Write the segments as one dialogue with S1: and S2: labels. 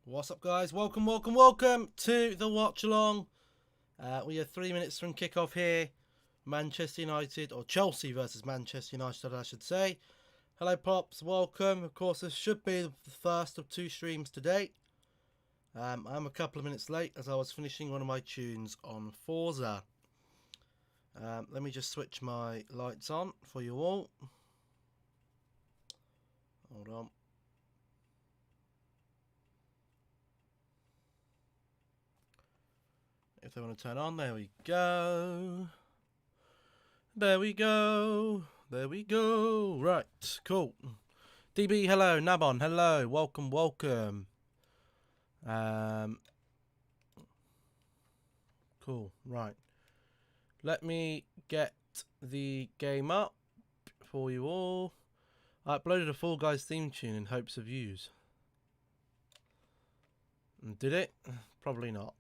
S1: What's up, guys? Welcome to the Watchalong. We are 3 minutes from kickoff here. Manchester United, or Chelsea versus Manchester United, I should say. Hello, Pops. Welcome. Of course, this should be the first of 2 streams today. I'm a couple of minutes late as I was finishing one of my tunes on Forza. Let me just switch my lights on for you all. Hold on. If they want to turn on, there we go. There we go. There we go. Right, cool. DB, hello. Nabon, hello. Welcome. Cool, right. Let me get the game up for you all. I uploaded a Fall Guys theme tune in hopes of views. And did it? Probably not.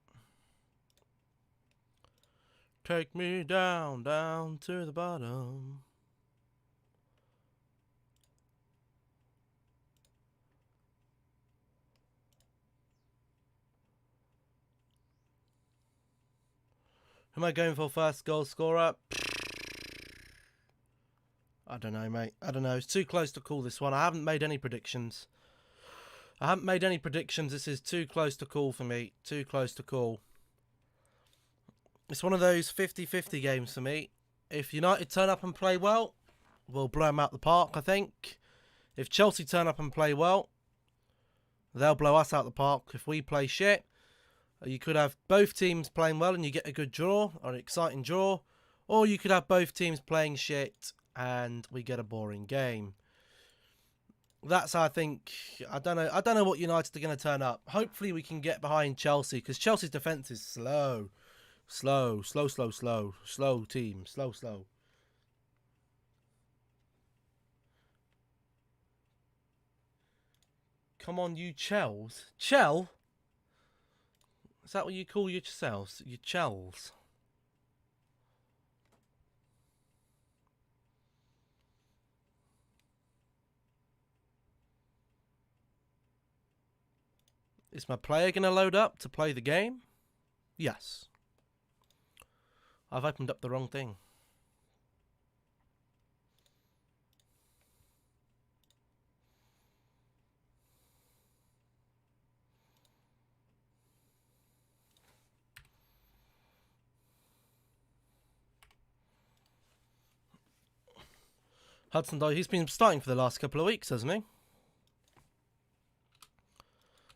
S1: Take me down, down to the bottom. Who am I going for first goal scorer? I don't know, mate. I don't know. It's too close to call this one. I haven't made any predictions. This is too close to call for me. Too close to call. It's one of those 50-50 games for me. If United turn up and play well, we'll blow them out the park, I think. If Chelsea turn up and play well, they'll blow us out the park. If we play shit, you could have both teams playing well and you get a good draw, or an exciting draw. Or you could have both teams playing shit and we get a boring game. That's how I think. I don't know what United are going to turn up. Hopefully we can get behind Chelsea, because Chelsea's defence is slow. Slow team. Slow. Come on, you Chels. Chell? Is that what you call yourselves? You Chels? Is my player going to load up to play the game? Yes. I've opened up the wrong thing. Hudson Doyle, he's been starting for the last couple of weeks, hasn't he?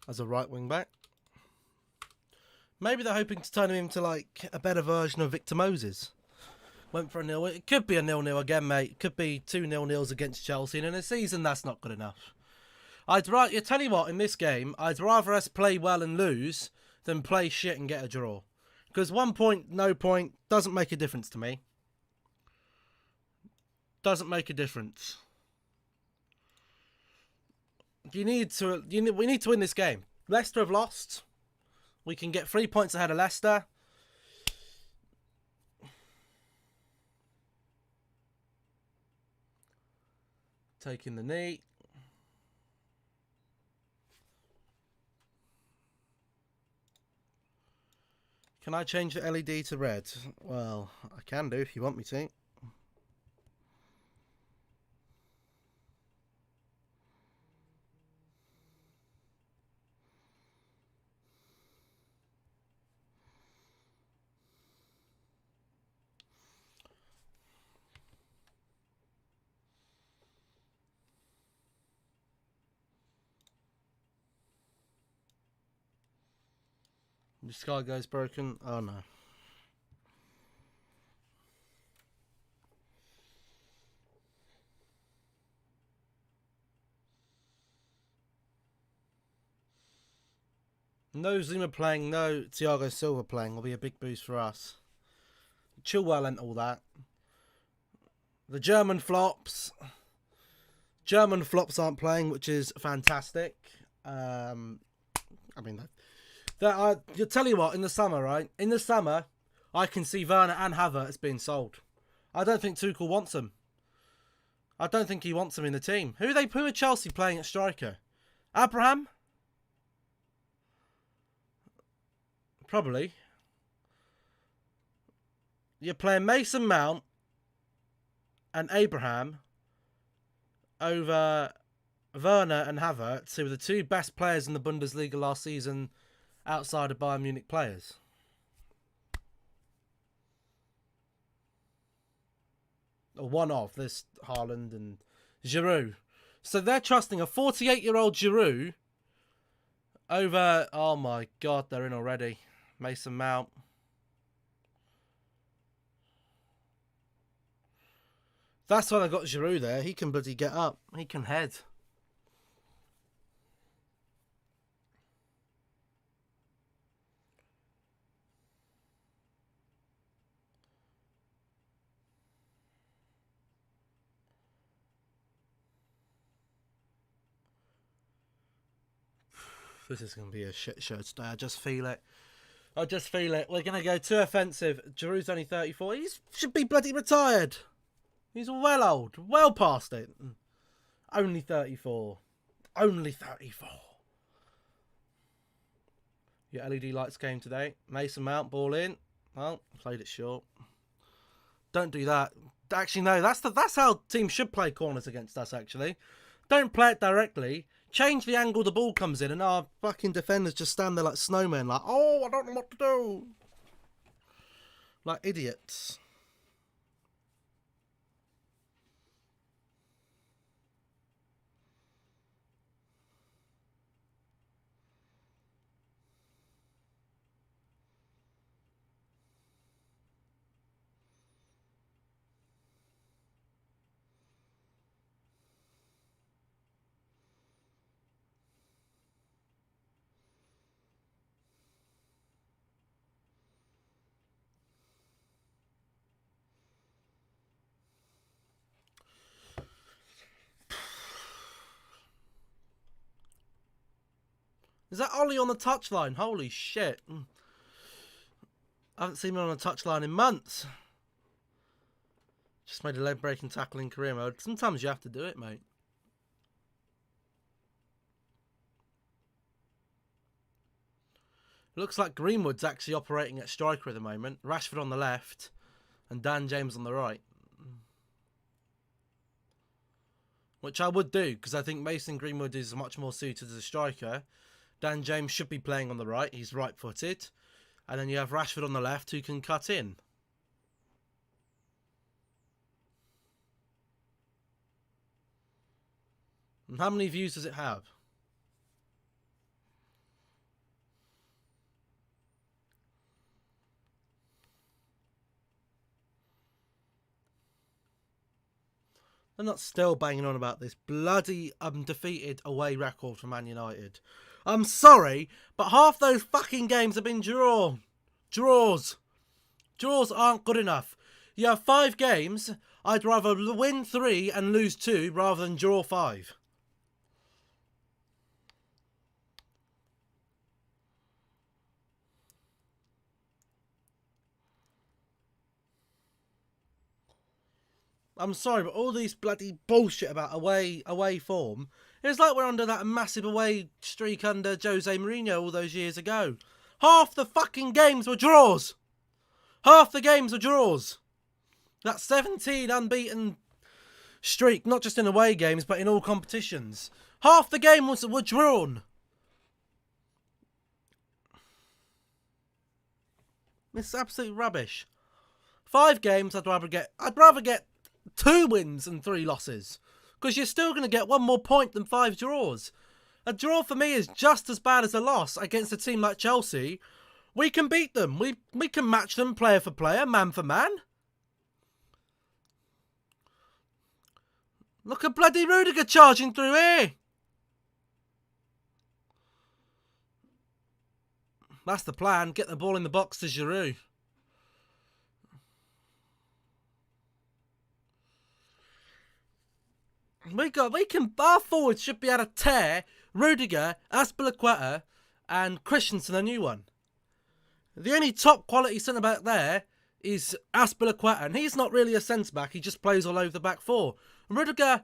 S1: As a right wing back. Maybe they're hoping to turn him into like a better version of Victor Moses. Went for a 0. It could be a 0-0 again, mate. It could be 2 0-0s against Chelsea. And in a season, that's not good enough. I tell you what, in this game, I'd rather us play well and lose than play shit and get a draw. Because 1 point, no point, doesn't make a difference to me. Doesn't make a difference. We need to win this game. Leicester have lost. We can get 3 points ahead of Leicester. Taking the knee. Can I change the LED to red? Well, I can do if you want me to. The sky goes broken. Oh no. No Zuma playing, no Thiago Silva playing will be a big boost for us. Chilwell and all that. The German flops aren't playing, which is fantastic. I mean, you'll tell you what, in the summer, right? In the summer, I can see Werner and Havertz being sold. I don't think Tuchel wants them. I don't think he wants them in the team. Who are Chelsea playing at striker? Abraham? probably. You're playing Mason Mount and Abraham over Werner and Havertz, who were the two best players in the Bundesliga last season outside of Bayern Munich players. Or one of. There's Haaland and Giroud. So they're trusting a 48-year-old Giroud over... Oh my God, they're in already. Mason Mount. That's why they got Giroud there. He can bloody get up. He can head. This is going to be a shit show today. I just feel it. I just feel it. We're going to go too offensive. Giroud's only 34. He should be bloody retired. He's well old. Well past it. Only 34. Only 34. Your LED lights came today. Mason Mount, ball in. Well, played it short. Don't do that. Actually, no. That's how teams should play corners against us, actually. Don't play it directly. Change the angle the ball comes in, and our fucking defenders just stand there like snowmen, like, oh, I don't know what to do. Like idiots. Is that Ollie on the touchline? Holy shit. I haven't seen him on the touchline in months. Just made a leg-breaking tackle in career mode. Sometimes you have to do it, mate. Looks like Greenwood's actually operating at striker at the moment. Rashford on the left and Dan James on the right. Which I would do, because I think Mason Greenwood is much more suited as a striker. Dan James should be playing on the right. He's right-footed. And then you have Rashford on the left who can cut in. And how many views does it have? They're not still banging on about this bloody undefeated away record for Man United. I'm sorry, but half those fucking games have been draws. Draws aren't good enough. You have 5 games. I'd rather win 3 and lose 2 rather than draw 5. I'm sorry, but all these bloody bullshit about away form, it's like we're under that massive away streak under Jose Mourinho all those years ago. Half the fucking games were draws. Half the games were draws. That 17 unbeaten streak, not just in away games, but in all competitions. Half the games were drawn. It's absolute rubbish. 5 games, I'd rather get 2 wins and 3 losses. Because you're still going to get 1 more point than 5 draws. A draw for me is just as bad as a loss against a team like Chelsea. We can beat them. We can match them player for player, man for man. Look at bloody Rudiger charging through here. That's the plan. Get the ball in the box to Giroud. Our forwards should be able to tear Rudiger, Azpilicueta and Christensen a new one. The only top quality centre-back there is Azpilicueta, and he's not really a centre-back, he just plays all over the back 4. Rudiger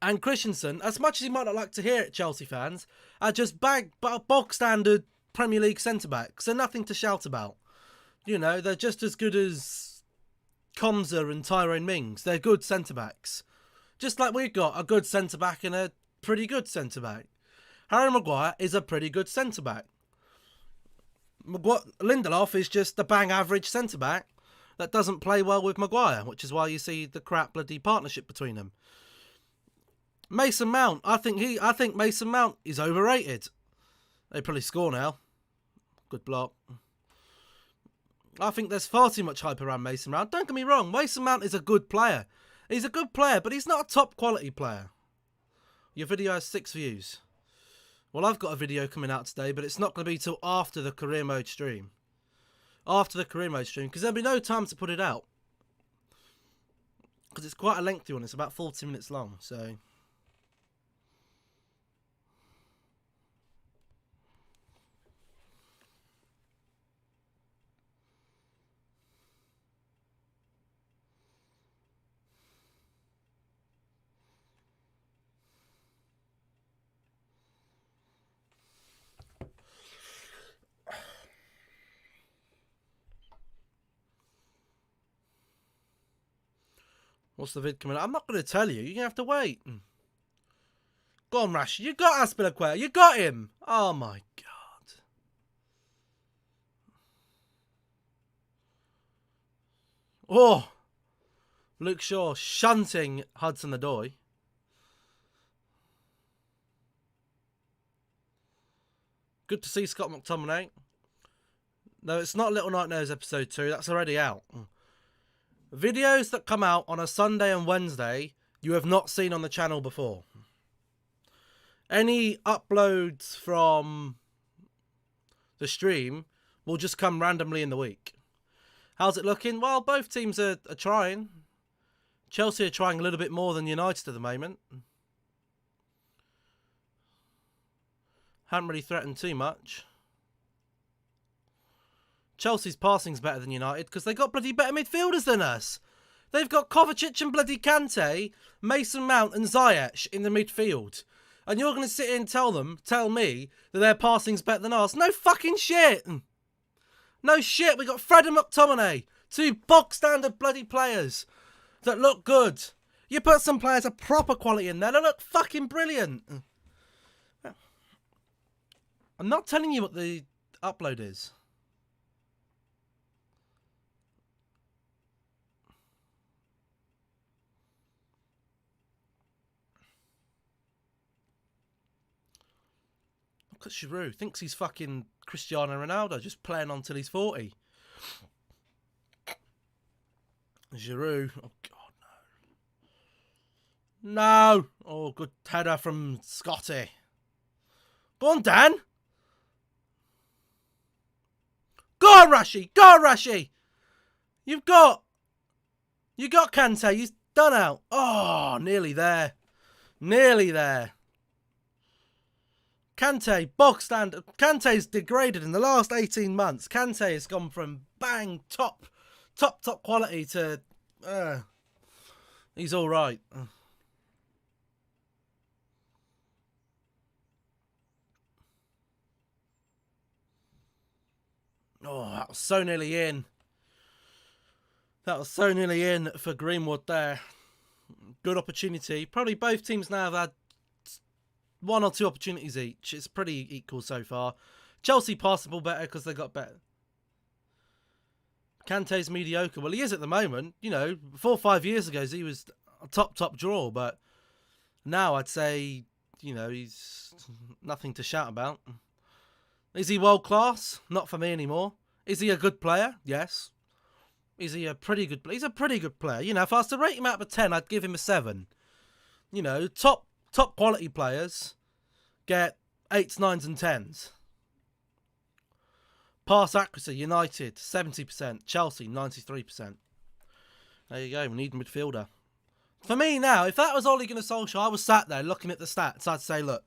S1: and Christensen, as much as you might not like to hear it, Chelsea fans, are just bog standard Premier League centre-backs. They're nothing to shout about. You know, they're just as good as Komza and Tyrone Mings. They're good centre-backs. Just like we've got a good centre-back and a pretty good centre-back. Harry Maguire is a pretty good centre-back. Lindelof is just a bang average centre-back that doesn't play well with Maguire, which is why you see the crap bloody partnership between them. Mason Mount, I think Mason Mount is overrated. They probably score now. Good block. I think there's far too much hype around Mason Mount. Don't get me wrong, Mason Mount is a good player. He's a good player, but he's not a top quality player. Your video has 6 views. Well, I've got a video coming out today, but it's not going to be till after the career mode stream. After the career mode stream, because there'll be no time to put it out. Because it's quite a lengthy one. It's about 40 minutes long, so... What's the vid coming out? I'm not going to tell you. You're going to have to wait. Go on, Rash. You got Aspilicueta. You got him. Oh, my God. Oh. Luke Shaw shunting Hudson-Odoi. Good to see Scott McTominay. No, it's not Little Nightmares episode 2. That's already out. Videos that come out on a Sunday and Wednesday, you have not seen on the channel before. Any uploads from the stream will just come randomly in the week. How's it looking? Well, both teams are trying. Chelsea are trying a little bit more than United at the moment. Haven't really threatened too much. Chelsea's passing's better than United because they got bloody better midfielders than us. They've got Kovacic and bloody Kante, Mason Mount and Ziyech in the midfield. And you're going to sit here and tell me that their passing's better than ours. No fucking shit. No shit. We got Fred and McTominay. 2 bog-standard bloody players that look good. You put some players of proper quality in there that look fucking brilliant. I'm not telling you what the upload is. Look at Giroud. Thinks he's fucking Cristiano Ronaldo, just playing on till he's 40. Giroud. Oh, God, no. No. Oh, good header from Scotty. Go on, Dan. Go on, Rashi. Go on, Rashi. You got Kante. He's done out. Oh, nearly there. Nearly there. Kante, bog standard. Kante's degraded in the last 18 months. Kante has gone from bang, top quality to... he's all right. Oh, that was so nearly in. That was so nearly in for Greenwood there. Good opportunity. Probably both teams now have had 1 or 2 opportunities each. It's pretty equal so far. Chelsea pass the ball better because they got better. Kante's mediocre. Well, he is at the moment. You know, 4 or 5 years ago, he was a top draw. But now I'd say, you know, he's nothing to shout about. Is he world class? Not for me anymore. Is he a good player? Yes. Is he a pretty good player? He's a pretty good player. You know, if I was to rate him out of 10, I'd give him a 7. You know, top quality players get 8s, 9s and 10s. Pass accuracy, United, 70%. Chelsea, 93%. There you go, we need a midfielder. For me now, if that was Ole Gunnar Solskjaer, I was sat there looking at the stats. I'd say, look,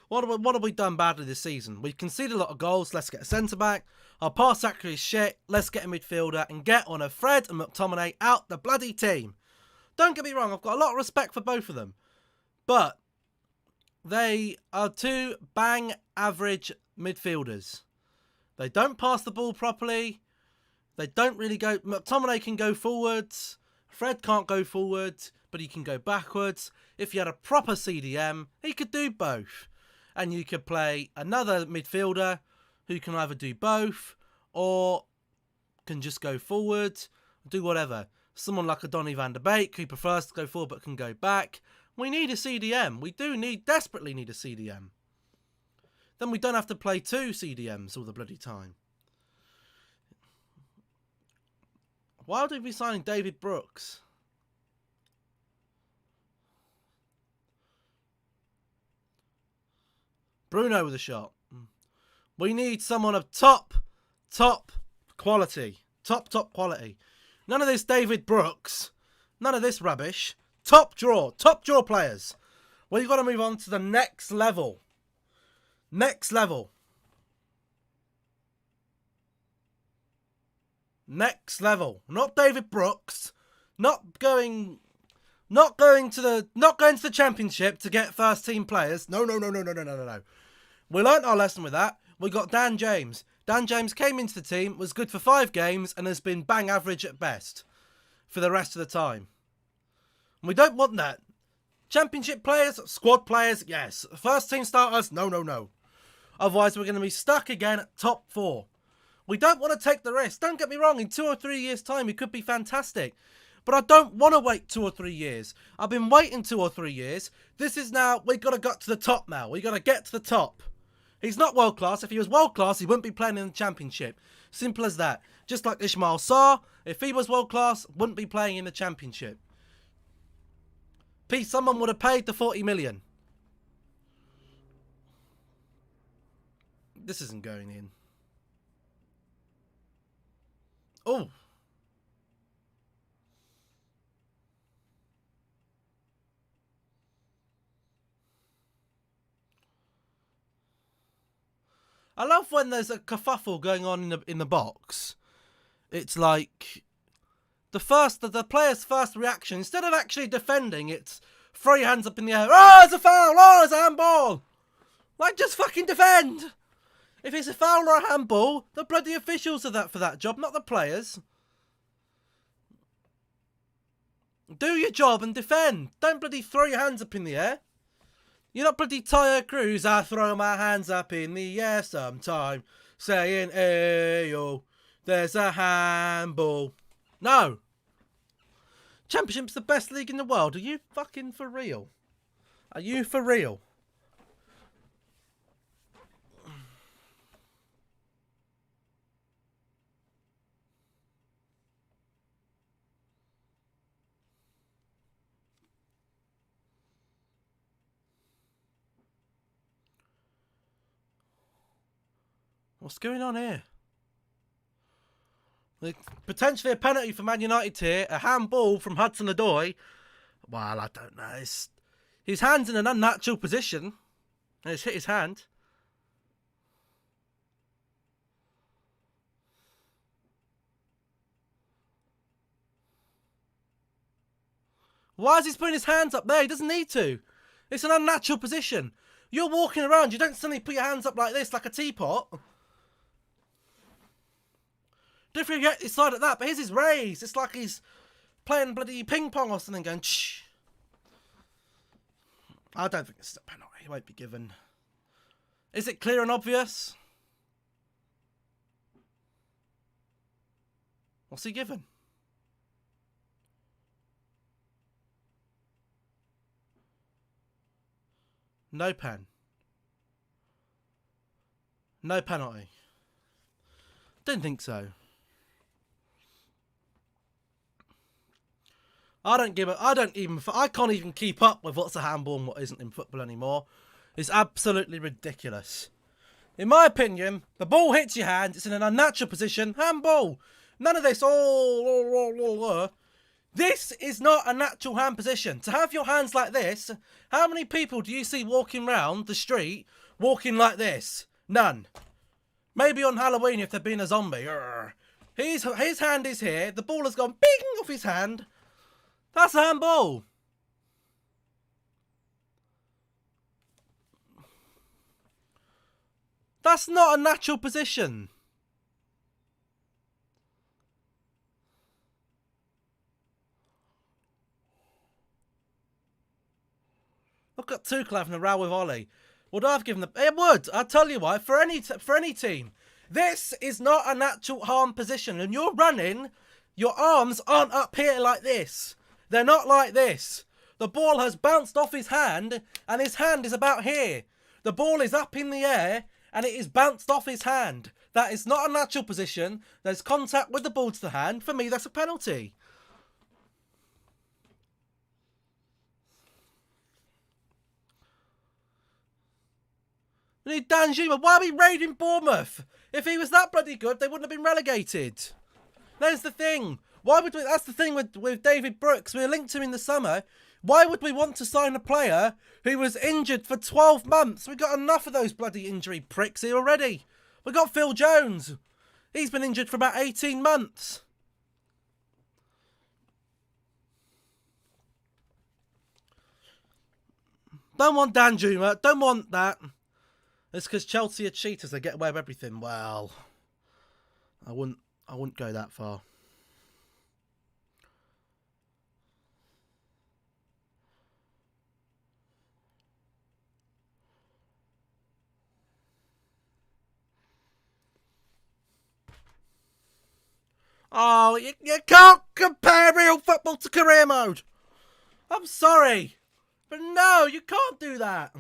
S1: what have we done badly this season? We've conceded a lot of goals, let's get a centre-back. Our pass accuracy is shit, let's get a midfielder and get on a Fred and McTominay out the bloody team. Don't get me wrong, I've got a lot of respect for both of them. But they are 2 bang average midfielders. They don't pass the ball properly. They don't really go... McTominay can go forwards. Fred can't go forwards, but he can go backwards. If you had a proper CDM, he could do both. And you could play another midfielder who can either do both or can just go forward, do whatever. Someone like a Donny van der Beek who prefers to go forward but can go back. We need a CDM. We desperately need a CDM. Then we don't have to play 2 CDMs all the bloody time. Why would we be signing David Brooks? Bruno with a shot. We need someone of top quality. Top quality. None of this David Brooks. None of this rubbish. Top draw players. We've got to move on to the next level. Next level. Next level. Not David Brooks. Not going to the championship to get first team players. No. We learnt our lesson with that. We got Dan James. Dan James came into the team, was good for 5 games, and has been bang average at best for the rest of the time. We don't want that. Championship players, squad players, yes. First team starters, no. Otherwise, we're going to be stuck again at top 4. We don't want to take the risk. Don't get me wrong, in 2 or 3 years' time, it could be fantastic. But I don't want to wait 2 or 3 years. I've been waiting 2 or 3 years. This is now, we've got to get to the top now. We've got to get to the top. He's not world class. If he was world class, he wouldn't be playing in the championship. Simple as that. Just like Ismail Sarr, if he was world class, wouldn't be playing in the championship. Someone would have paid the 40 million. This isn't going in. Oh. I love when there's a kerfuffle going on in the box. It's like the player's first reaction, instead of actually defending, it's throw your hands up in the air. Oh, it's a foul! Oh, it's a handball! Like, just fucking defend! If it's a foul or a handball, the bloody officials are for that job, not the players. Do your job and defend. Don't bloody throw your hands up in the air. You're not bloody Tyre Cruz. I throw my hands up in the air sometime, saying, "Ayo, there's a handball." No. Championship's the best league in the world. Are you fucking for real? Are you for real? What's going on here? Potentially a penalty for Man United here. A handball from Hudson-Odoi. Well, I don't know. His hand's in an unnatural position. And it's hit his hand. Why is he putting his hands up there? He doesn't need to. It's an unnatural position. You're walking around. You don't suddenly put your hands up like this, like a teapot. Different get his side at that, but his is raised. It's like he's playing bloody ping pong or something, going shh. I don't think it's a penalty. It won't be given. Is it clear and obvious? What's he given? No pen. No penalty. Didn't think so. I can't even keep up with what's a handball and what isn't in football anymore. It's absolutely ridiculous. In my opinion, the ball hits your hand, it's in an unnatural position, handball. None of this, This is not a natural hand position. To have your hands like this, how many people do you see walking round the street, walking like this? None. Maybe on Halloween if they're being a zombie. His hand is here, the ball has gone bing off his hand. That's a handball. That's not a natural position. got Tuchel having a row with Ollie. Would I have given the... It would. I'll tell you why. For any team. This is not a natural arm position. And you're running, your arms aren't up here like this. They're not like this. The ball has bounced off his hand, and his hand is about here. The ball is up in the air, and it is bounced off his hand. That is not a natural position. There's contact with the ball to the hand. For me, that's a penalty. We need Dan Zuma. Why are we raiding Bournemouth? If he was that bloody good, they wouldn't have been relegated. There's the thing. Why would we? That's the thing with David Brooks. We were linked to him in the summer. Why would we want to sign a player who was injured for 12 months? We've got enough of those bloody injury pricks here already. We've got Phil Jones. He's been injured for about 18 months. Don't want Dan Zuma. Don't want that. It's because Chelsea are cheaters. They get away with everything. Well, I wouldn't go that far. Oh, you can't compare real football to career mode. I'm sorry. But no, you can't do that.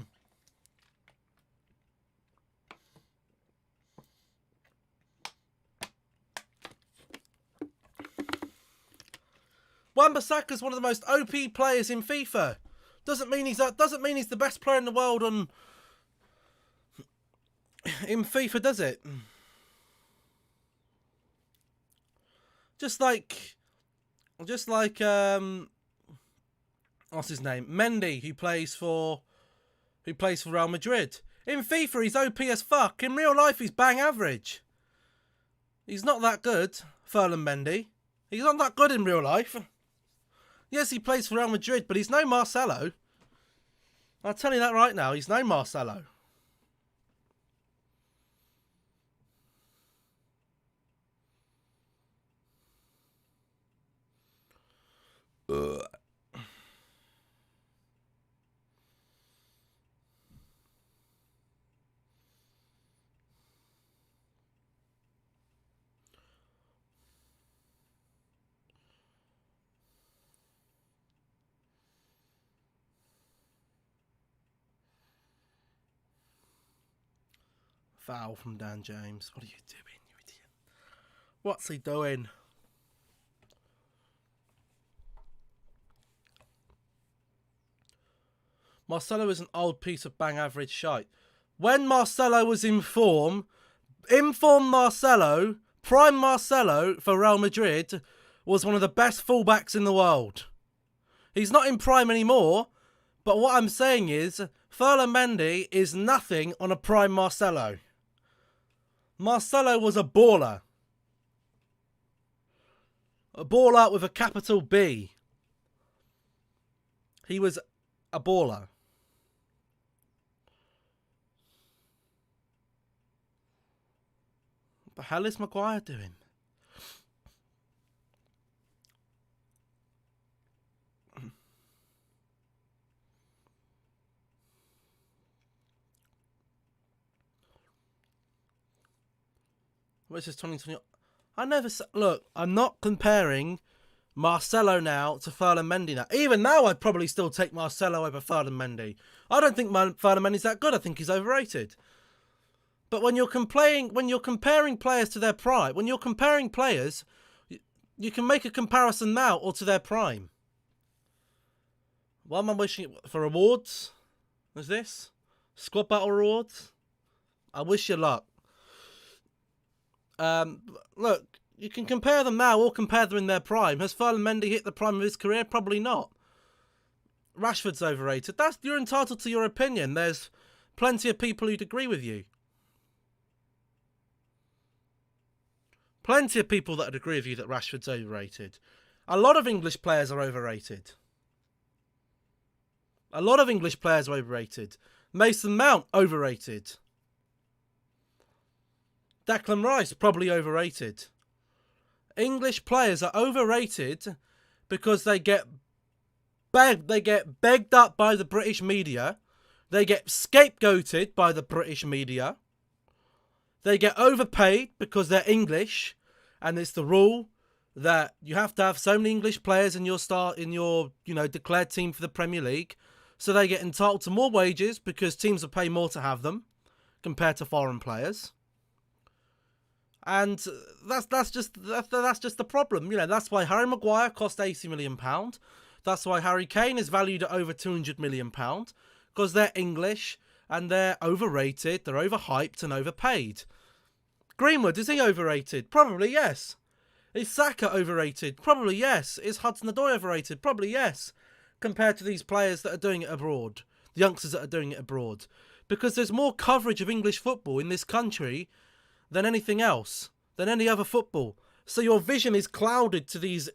S1: Wan-Bissaka's one of the most OP players in FIFA. Doesn't mean he's the best player in the world in FIFA, does it? Just like what's his name? Mendy, who plays for Real Madrid. In FIFA, he's OP as fuck. In real life, he's bang average. He's not that good, Ferland Mendy. He's not that good in real life. Yes, he plays for Real Madrid, but he's no Marcelo. I'll tell you that right now. He's no Marcelo. Foul from Dan James. What are you doing, you idiot? What's he doing? Marcelo is an old piece of bang average shite. When Marcelo was in form, Marcelo, prime Marcelo for Real Madrid, was one of the best fullbacks in the world. He's not in prime anymore, but what I'm saying is, Ferland Mendy is nothing on a prime Marcelo. Marcelo was a baller. A baller with a capital B. He was a baller. What the hell is Maguire doing? What's this 2020? I never... Look, I'm not comparing Marcelo now to Ferland Mendy now. Even now, I'd probably still take Marcelo over Ferland Mendy. I don't think Ferland Mendy's that good. I think he's overrated. But when you're comparing players to their prime, when you're comparing players, you can make a comparison now or to their prime. What am I wishing for awards? Is this? Squad Battle rewards? I wish you luck. Look, you can compare them now or compare them in their prime. Has Ferland Mendy hit the prime of his career? Probably not. Rashford's overrated. You're entitled to your opinion. There's plenty of people who'd agree with you. Plenty of people that would agree with you that Rashford's overrated. A lot of English players are overrated. A lot of English players are overrated. Mason Mount, overrated. Declan Rice, probably overrated. English players are overrated because they get They get begged up by the British media. They get scapegoated by the British media. They get overpaid because they're English, and it's the rule that you have to have so many English players in your declared team for the Premier League. So they get entitled to more wages because teams will pay more to have them compared to foreign players. And that's just the problem. That's why Harry Maguire cost £80 million. That's why Harry Kane is valued at over £200 million, because they're English and they're overrated, they're overhyped and overpaid. Greenwood, is he overrated? Probably yes. Is Saka overrated? Probably yes. Is Hudson-Odoi overrated? Probably yes. Compared to these players that are doing it abroad, the youngsters that are doing it abroad. Because there's more coverage of English football in this country than anything else, than any other football. So your vision is clouded to these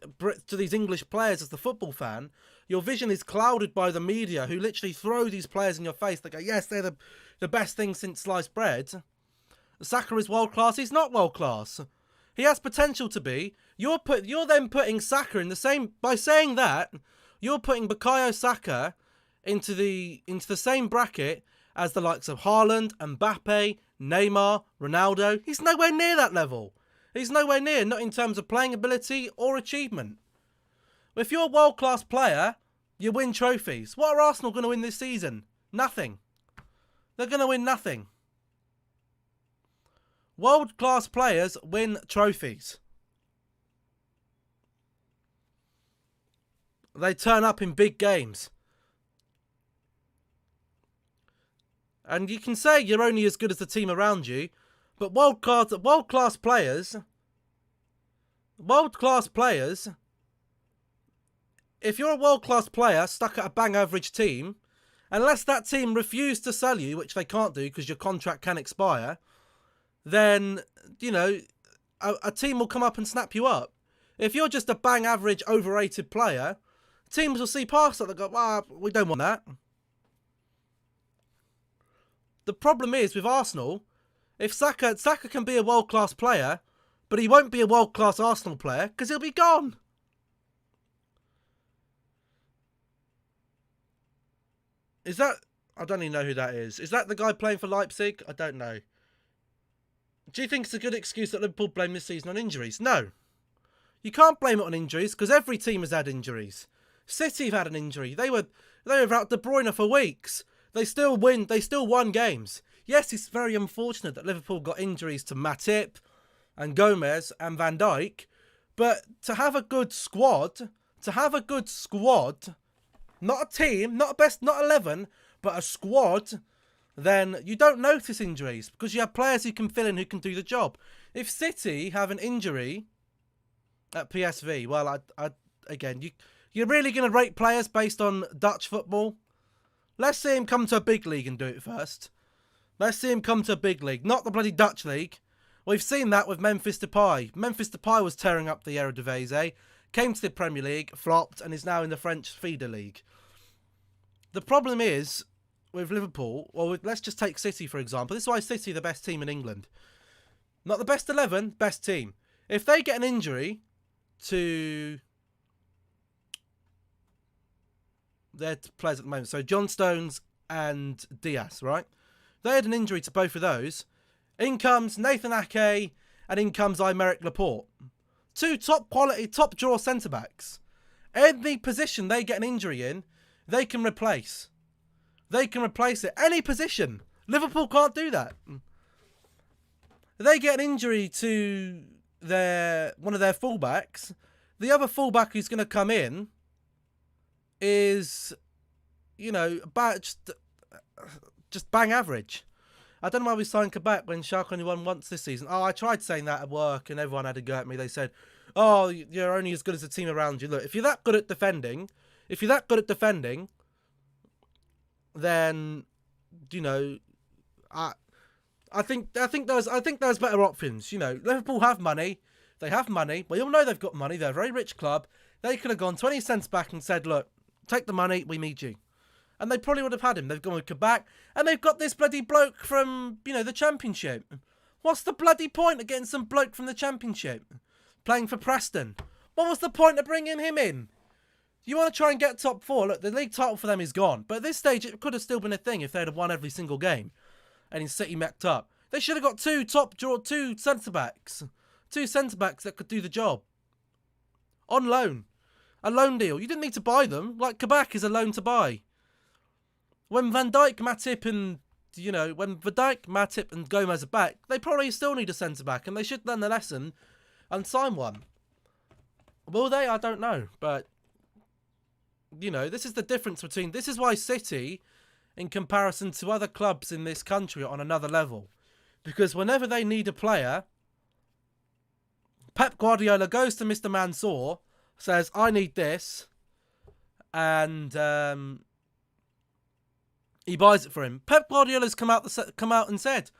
S1: English players as the football fan. Your vision is clouded by the media, who literally throw these players in your face. They go, yes, they're the best thing since sliced bread. Saka is world class. He's not world class. He has potential to be. You're then putting Saka in the same, by saying that, you're putting Bukayo Saka into the same bracket as the likes of Haaland, Mbappe, Neymar, Ronaldo. He's nowhere near that level. He's nowhere near, not in terms of playing ability or achievement. If you're a world-class player, you win trophies. What are Arsenal going to win this season? Nothing. They're going to win nothing. World-class players win trophies. They turn up in big games. And you can say you're only as good as the team around you, but world-class players, if you're a world-class player stuck at a bang-average team, unless that team refuse to sell you, which they can't do because your contract can expire, then, a team will come up and snap you up. If you're just a bang-average, overrated player, teams will see past that and go, we don't want that. The problem is with Arsenal, if Saka can be a world-class player, but he won't be a world-class Arsenal player because he'll be gone. Is that... I don't even know who that is. Is that the guy playing for Leipzig? I don't know. Do you think it's a good excuse that Liverpool blame this season on injuries? No. You can't blame it on injuries because every team has had injuries. City have had an injury. They were without De Bruyne for weeks. They still won games. Yes, it's very unfortunate that Liverpool got injuries to Matip and Gomez and Van Dijk, but to have a good squad, not a team, not 11, but a squad, then you don't notice injuries because you have players who can fill in, who can do the job. If City have an injury at PSV, well, you're really going to rate players based on Dutch football? Let's see him come to a big league and do it first. Let's see him come to a big league, not the bloody Dutch league. We've seen that with Memphis Depay. Memphis Depay was tearing up the Eredivisie, came to the Premier League, flopped, and is now in the French feeder league. The problem is, with Liverpool, let's just take City for example. This is why City are the best team in England. Not the best 11, best team. If they get an injury to their players at the moment, so John Stones and Diaz, right? They had an injury to both of those. In comes Nathan Ake and in comes Aymeric Laporte. Two top quality, top draw centre-backs. Any position they get an injury in, they can replace. They can replace it. Any position. Liverpool can't do that. They get an injury to one of their fullbacks. The other fullback who's going to come in is, just bang average. I don't know why we signed Kabak when Schalke only won once this season. I tried saying that at work and everyone had a go at me. They said, you're only as good as the team around you. Look, if you're that good at defending, then, I think there's better options. Liverpool have money. They have money. We all know they've got money. They're a very rich club. They could have gone 20 cents back and said, look, take the money, we need you. And they probably would have had him. They've gone with Kabak. And they've got this bloody bloke from, the Championship. What's the bloody point of getting some bloke from the Championship playing for Preston? What was the point of bringing him in? You want to try and get top 4. Look, the league title for them is gone. But at this stage, it could have still been a thing if they'd have won every single game. And City messed up. They should have got two centre-backs. 2 centre-backs that could do the job. On loan. A loan deal. You didn't need to buy them. Like, Kabak is a loan to buy. When Van Dijk, Matip and, when Van Dijk, Matip and Gomez are back, they probably still need a centre-back. And they should learn the lesson and sign one. Will they? I don't know. But, this is the difference between... This is why City, in comparison to other clubs in this country, are on another level. Because whenever they need a player, Pep Guardiola goes to Mr. Mansour, says, I need this, and he buys it for him. Pep Guardiola's come out and said,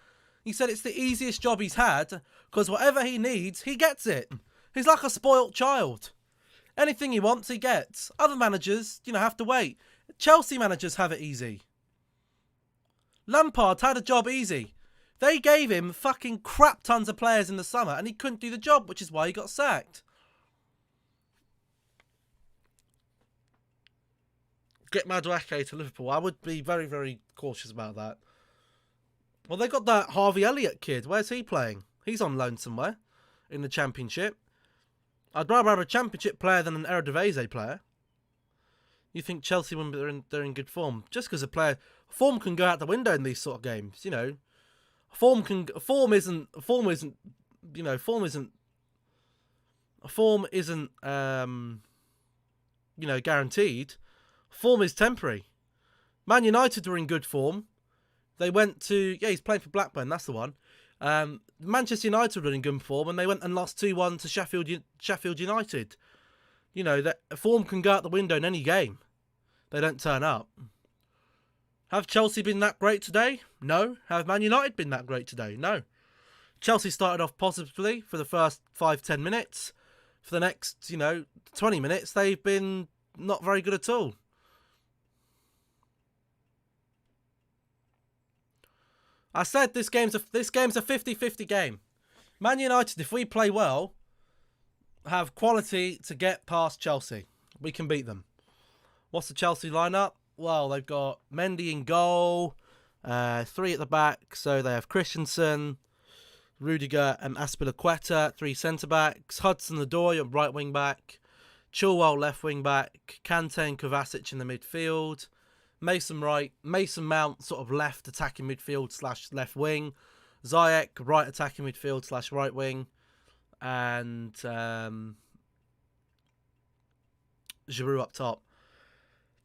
S1: he said it's the easiest job he's had, because whatever he needs, he gets it. He's like a spoilt child. Anything he wants, he gets. Other managers, have to wait. Chelsea managers have it easy. Lampard had a job easy. They gave him fucking crap tons of players in the summer, and he couldn't do the job, which is why he got sacked. Get Madueke to Liverpool. I would be very, very cautious about that. Well, they got that Harvey Elliott kid. Where's he playing? He's on loan somewhere in the Championship. I'd rather have a Championship player than an Eredivisie player. You think Chelsea, when they're in good form, just because a player form can go out the window in these sort of games. Form isn't guaranteed. Form is temporary. Man United were in good form. They went to... Yeah, he's playing for Blackburn. That's the one. Manchester United were in good form, and they went and lost 2-1 to Sheffield United. That form can go out the window in any game. They don't turn up. Have Chelsea been that great today? No. Have Man United been that great today? No. Chelsea started off positively for the first 5-10 minutes. For the next, 20 minutes, they've been not very good at all. I said this game's a 50-50 game. Man United, if we play well, have quality to get past Chelsea. We can beat them. What's the Chelsea lineup? Well, they've got Mendy in goal, 3 at the back. So they have Christensen, Rudiger and Azpilicueta, 3 centre-backs. Hudson-Odoi, right wing-back. Chilwell, left wing-back. Kante and Kovacic in the midfield. Mason Mount, sort of left attacking midfield / left wing. Ziyech, right attacking midfield / right wing. And Giroud up top.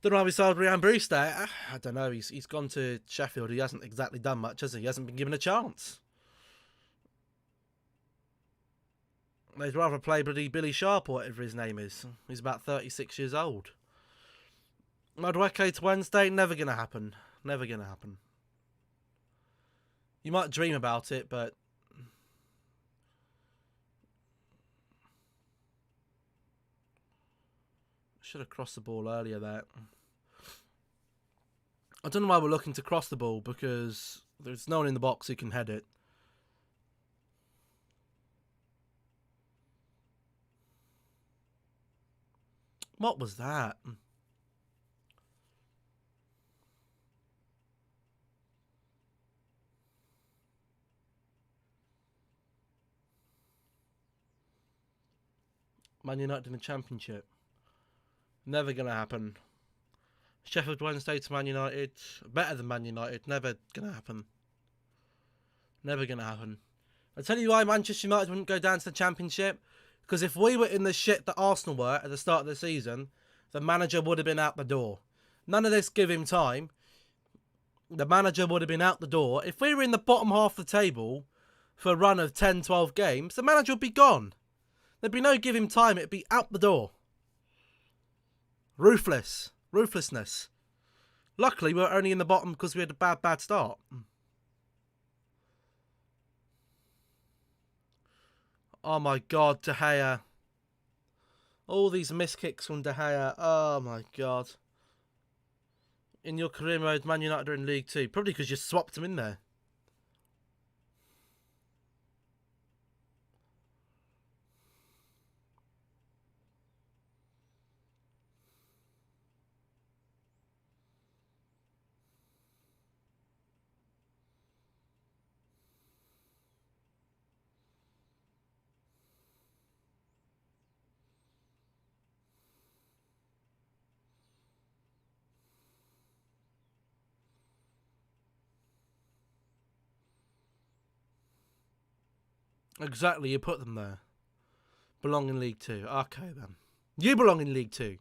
S1: Don't know how we sold Ryan Brewster. I don't know. He's gone to Sheffield. He hasn't exactly done much, has he? He hasn't been given a chance. They'd rather play Billy Sharp or whatever his name is. He's about 36 years old. Madueke to Wednesday, never going to happen. Never going to happen. You might dream about it, but... Should have crossed the ball earlier there. I don't know why we're looking to cross the ball, because there's no one in the box who can head it. What was that? Man United in the Championship. Never going to happen. Sheffield Wednesday to Man United. Better than Man United. Never going to happen. Never going to happen. I'll tell you why Manchester United wouldn't go down to the Championship. Because if we were in the shit that Arsenal were at the start of the season, the manager would have been out the door. None of this give him time. The manager would have been out the door. If we were in the bottom half of the table for a run of 10, 12 games, the manager would be gone. There'd be no give him time. It'd be out the door. Ruthlessness. Luckily, we were only in the bottom because we had a bad start. Oh my God, De Gea. All these miss kicks from De Gea. Oh my God. In your career mode, Man United are in League 2. Probably because you swapped them in there. Exactly, you put them there. Belong in League 2. Okay, then. You belong in League 2.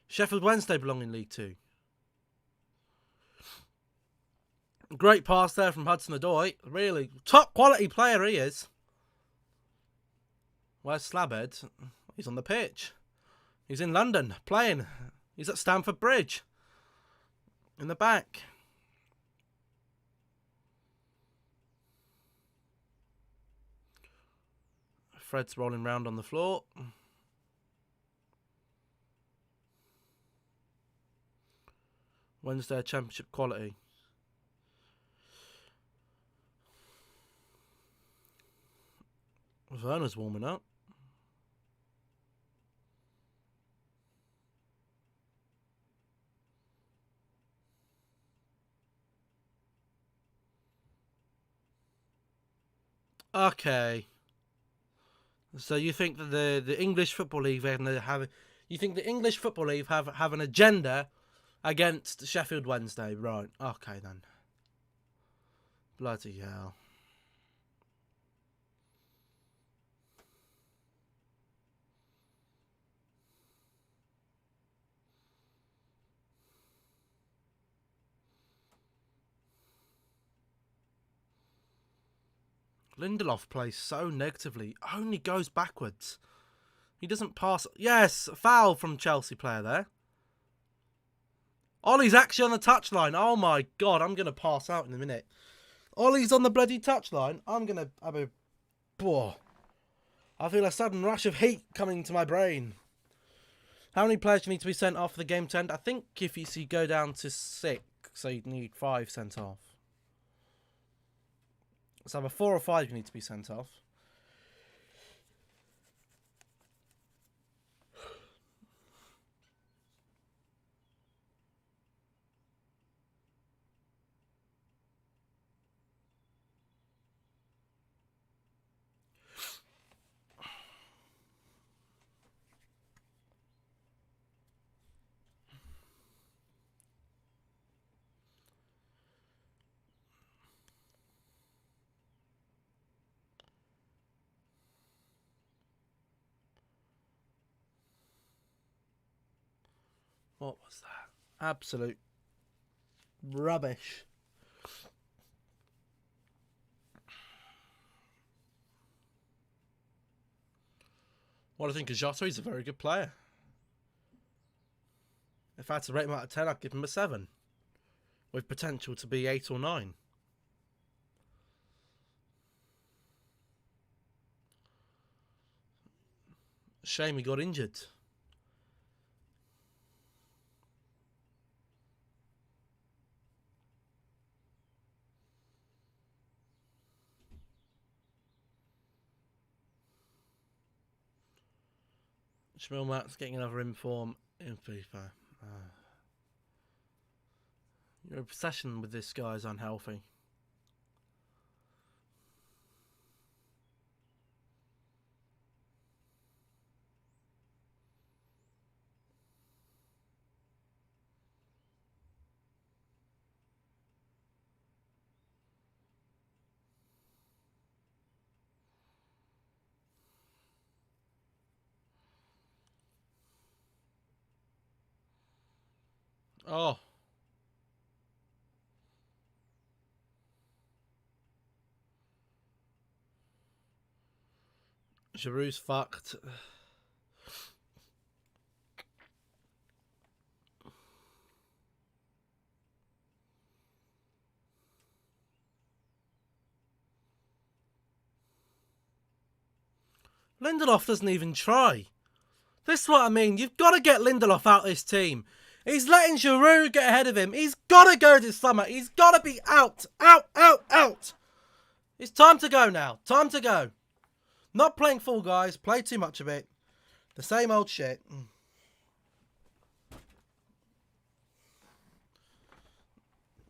S1: Sheffield Wednesday belong in League 2. Great pass there from Hudson-Odoi. Really, top quality player he is. Where's Slabhead? He's on the pitch. He's in London, playing. He's at Stamford Bridge. In the back. Fred's rolling round on the floor. Wednesday Championship quality. Werner's warming up. Okay. So you think that the English Football League you think the English Football League have an agenda against Sheffield Wednesday, right? Okay then. Bloody hell. Lindelof plays so negatively. Only goes backwards. He doesn't pass. Yes, foul from Chelsea player there. Ollie's actually on the touchline. Oh my God, I'm going to pass out in a minute. Ollie's on the bloody touchline. I'm going to have a... Whoa. I feel a sudden rush of heat coming to my brain. How many players need to be sent off for the game to end? I think if you go down to 6, so you need 5 sent off. So either 4 or 5 you need to be sent off. What was that? Absolute rubbish. What I think of Jota, he's a very good player. If I had to rate him out of 10, I'd give him a 7. With potential to be 8 or 9. Shame he got injured. Shmuel Matt's getting another inform in FIFA. Your obsession with this guy is unhealthy. Oh. Giroud's fucked. Lindelof doesn't even try. This is what I mean. You've got to get Lindelof out of this team. He's letting Giroud get ahead of him. He's got to go this summer. He's got to be out. Out, out, out. It's time to go now. Time to go. Not playing Fall Guys. Play too much of it. The same old shit.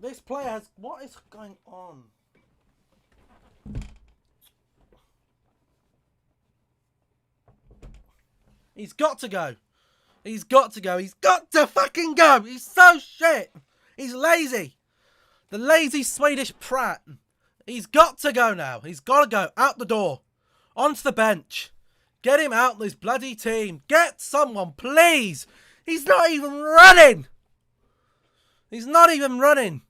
S1: This player has... What is going on? He's got to go. He's got to go. He's got to fucking go. He's so shit. He's lazy. The lazy Swedish prat. He's got to go now. He's got to go. Out the door. Onto the bench. Get him out of this bloody team. Get someone, please. He's not even running. He's not even running.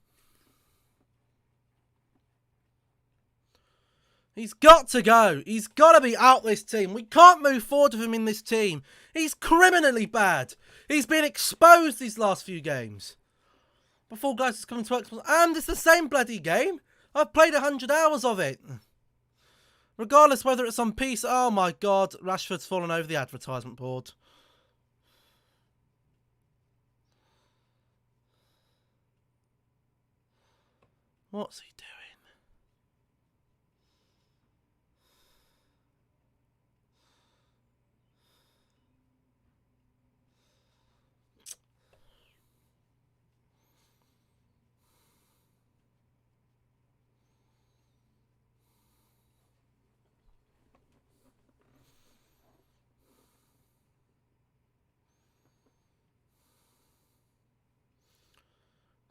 S1: He's got to go. He's got to be out this team. We can't move forward with him in this team. He's criminally bad. He's been exposed these last few games. Before guys is coming to Xbox. And it's the same bloody game. I've played 100 hours of it. Regardless whether it's on PC. Oh my God. Rashford's fallen over the advertisement board. What's he doing?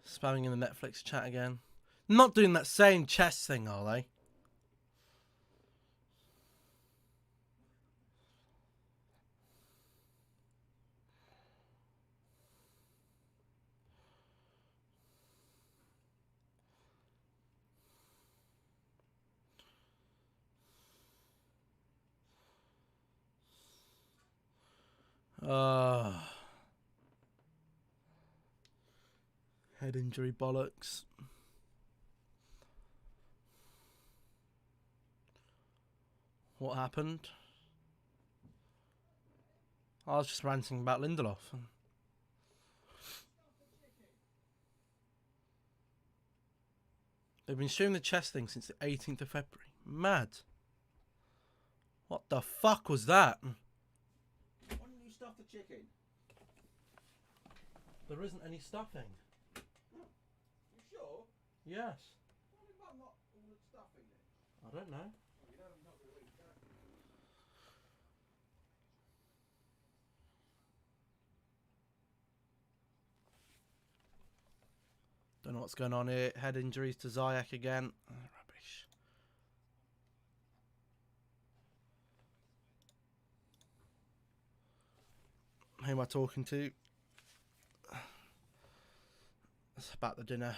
S1: Spamming in the Netflix chat again. Not doing that same chess thing, are they? Head injury bollocks. What happened? I was just ranting about Lindelof. They've been showing the chess thing since the 18th of February. Mad. What the fuck was that? Why didn't you stuff the chicken? There isn't any stuffing. You sure? Yes. Why did Mum not order stuffing then? I don't know. Don't know what's going on here. Head injuries to Ziyech again. Oh, rubbish. Who am I talking to? It's about the dinner.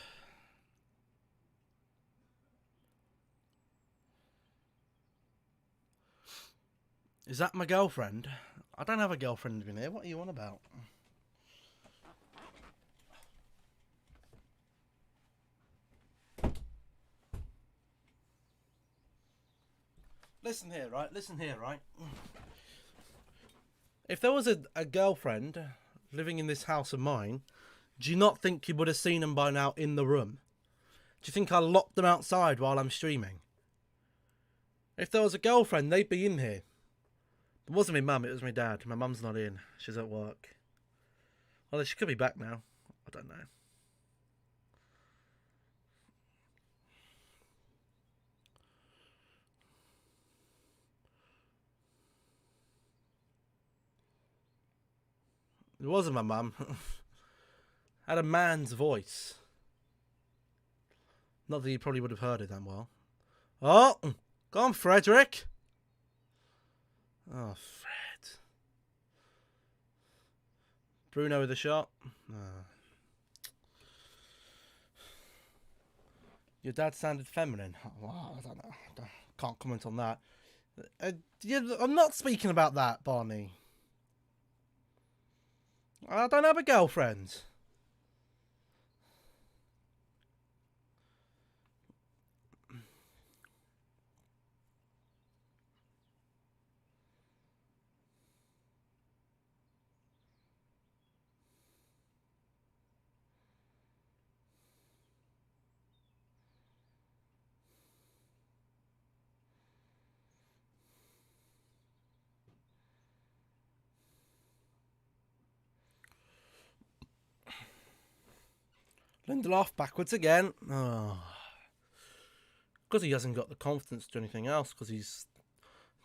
S1: Is that my girlfriend? I don't have a girlfriend in here. What are you on about? Listen here, right? Listen here, right? If there was a girlfriend living in this house of mine, do you not think you would have seen them by now in the room? Do you think I locked them outside while I'm streaming? If there was a girlfriend, they'd be in here. It wasn't my mum, it was my dad. My mum's not in. She's at work. Well, she could be back now. I don't know. It wasn't my mum. Had a man's voice. Not that you probably would have heard it that well. Oh, go on, Frederick. Oh, Fred. Bruno with a shot. Oh. Your dad sounded feminine. Well, I don't know. Can't comment on that. I'm not speaking about that, Barney. I don't have a girlfriend. Lindelof backwards again. Oh. Because he hasn't got the confidence to do anything else. Because he's...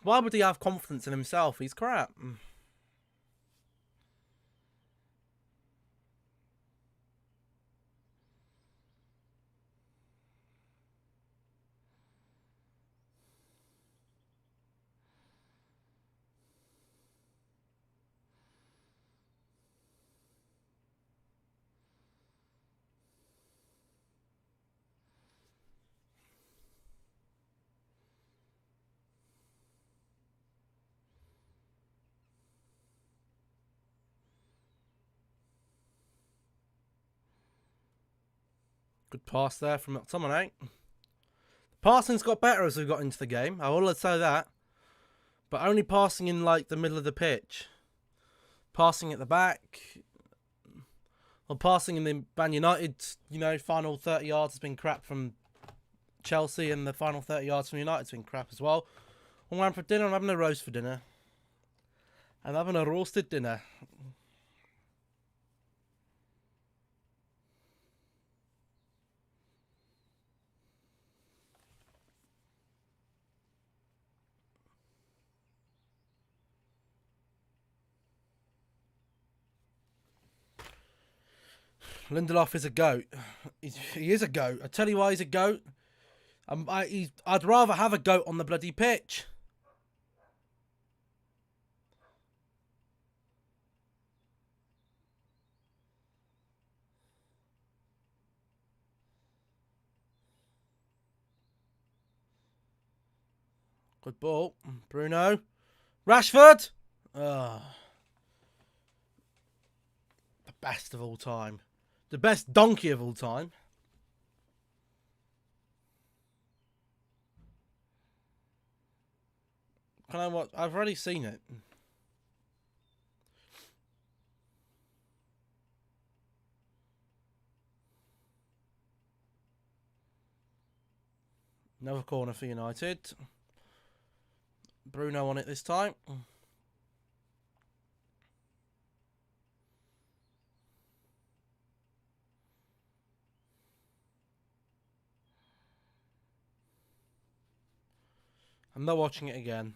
S1: Why would he have confidence in himself? He's crap. Good pass there from McTominay. Passing's got better as we've got into the game. I will say that. But only passing in like the middle of the pitch. Passing at the back. Or passing in the Man United, final 30 yards has been crap from Chelsea, and the final 30 yards from United has been crap as well. I'm going for dinner. I'm having a roast for dinner. I'm having a roasted dinner. Lindelof is a goat. He is a goat. I tell you why he's a goat. I'd rather have a goat on the bloody pitch. Good ball. Bruno. Rashford. The best of all time. The best donkey of all time. Can I watch? I've already seen it. Another corner for United. Bruno on it this time. I'm not watching it again.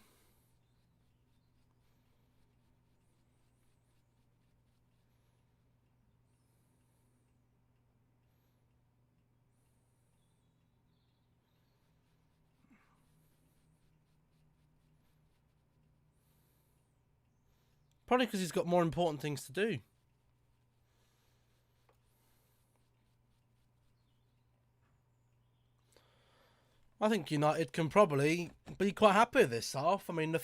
S1: Probably because he's got more important things to do. I think United can probably be quite happy with this half. I mean, I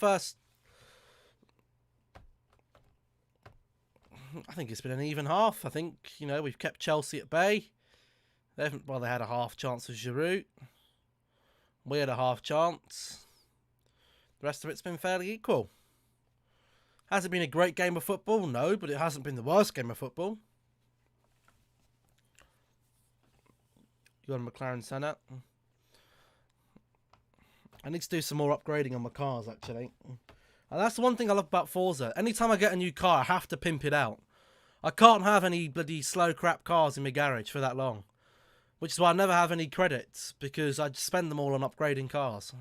S1: think it's been an even half. I think, we've kept Chelsea at bay. They had a half chance with Giroud. We had a half chance. The rest of it's been fairly equal. Has it been a great game of football? No, but it hasn't been the worst game of football. You got a McLaren Senna. I need to do some more upgrading on my cars, actually. And that's the one thing I love about Forza. Anytime I get a new car, I have to pimp it out. I can't have any bloody slow crap cars in my garage for that long. Which is why I never have any credits, because I just spend them all on upgrading cars.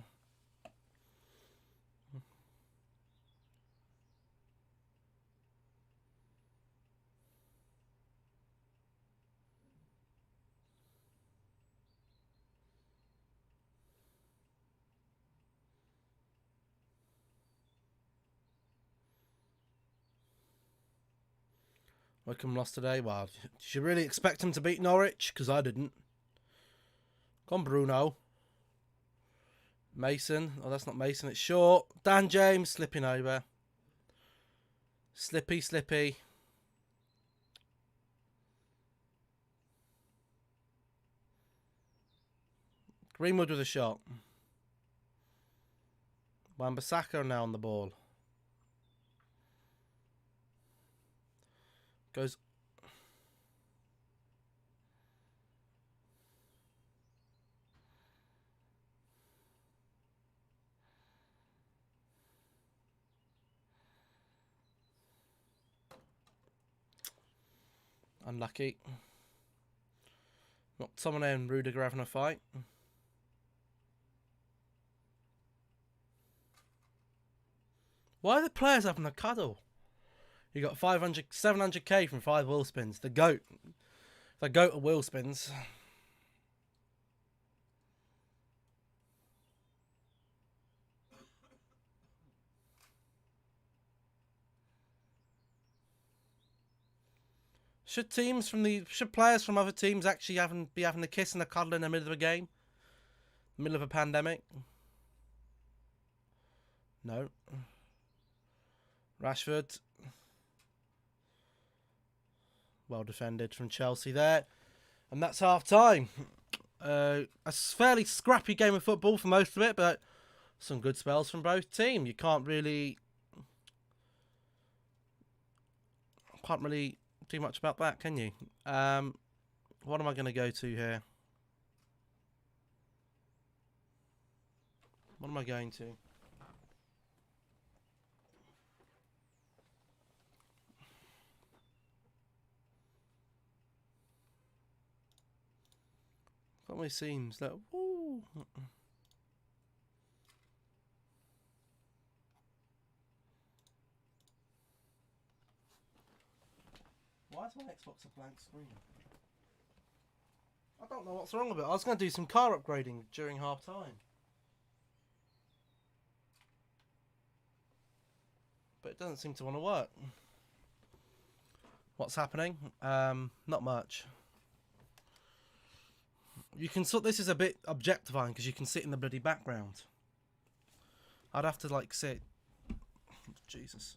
S1: Wycombe lost today. Well, did you really expect him to beat Norwich? Because I didn't. Come on, Bruno. Mason. Oh, that's not Mason. It's short. Dan James slipping over. Slippy. Greenwood with a shot. Wan-Bissaka now on the ball. Goes. Unlucky. Not Tomine and Rudiger having a fight. Why are the players having a cuddle? You got 700k from 5 wheel spins. The goat of wheel spins. Should players from other teams actually be having a kiss and a cuddle in the middle of a game? Middle of a pandemic? No. Rashford. Well defended from Chelsea there. And that's half time. A fairly scrappy game of football for most of it, but some good spells from both teams. You can't really do much about that, can you? What am I going to go to here? What am I going to? Got my scenes that. Ooh. Why is my Xbox a blank screen? I don't know what's wrong with it. I was going to do some car upgrading during half time. But it doesn't seem to want to work. What's happening? Not much. You can sort. This is a bit objectifying because you can sit in the bloody background. I'd have to like sit. Jesus.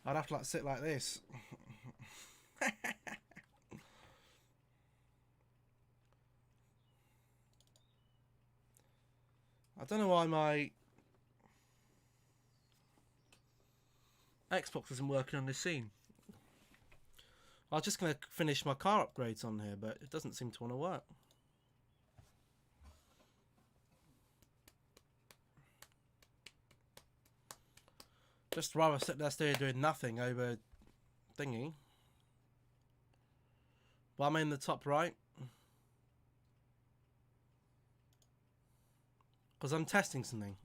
S1: I'd have to like sit like this. I don't know why my Xbox isn't working on this scene. I was just going to finish my car upgrades on here, but it doesn't seem to want to work. Just rather sit there doing nothing over thingy. Well, I'm in the top right. Because I'm testing something.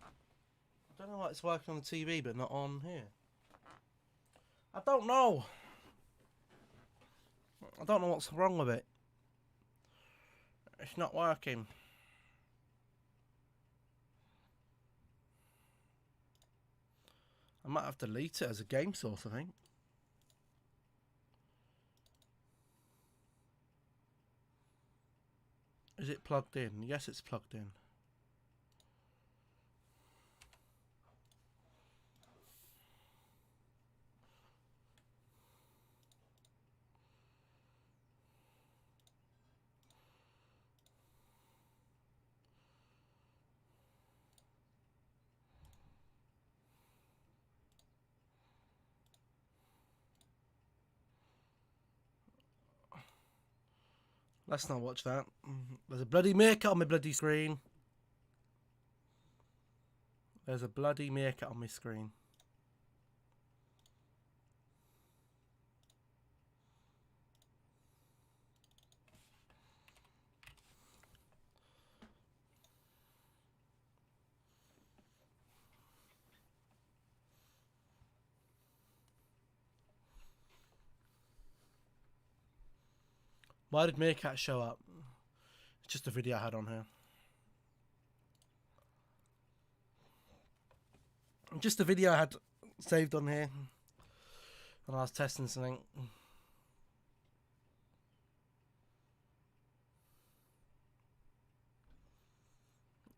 S1: I don't know why it's working on the TV but not on here. I don't know. I don't know what's wrong with it. It's not working. I might have to delete it as a game source, I think. Is it plugged in? Yes, it's plugged in. Let's not watch that. There's a bloody meerkat on my bloody screen. There's a bloody meerkat on my screen. Why did meerkat show up? It's just a video I had on here. Just a video I had saved on here. And I was testing something.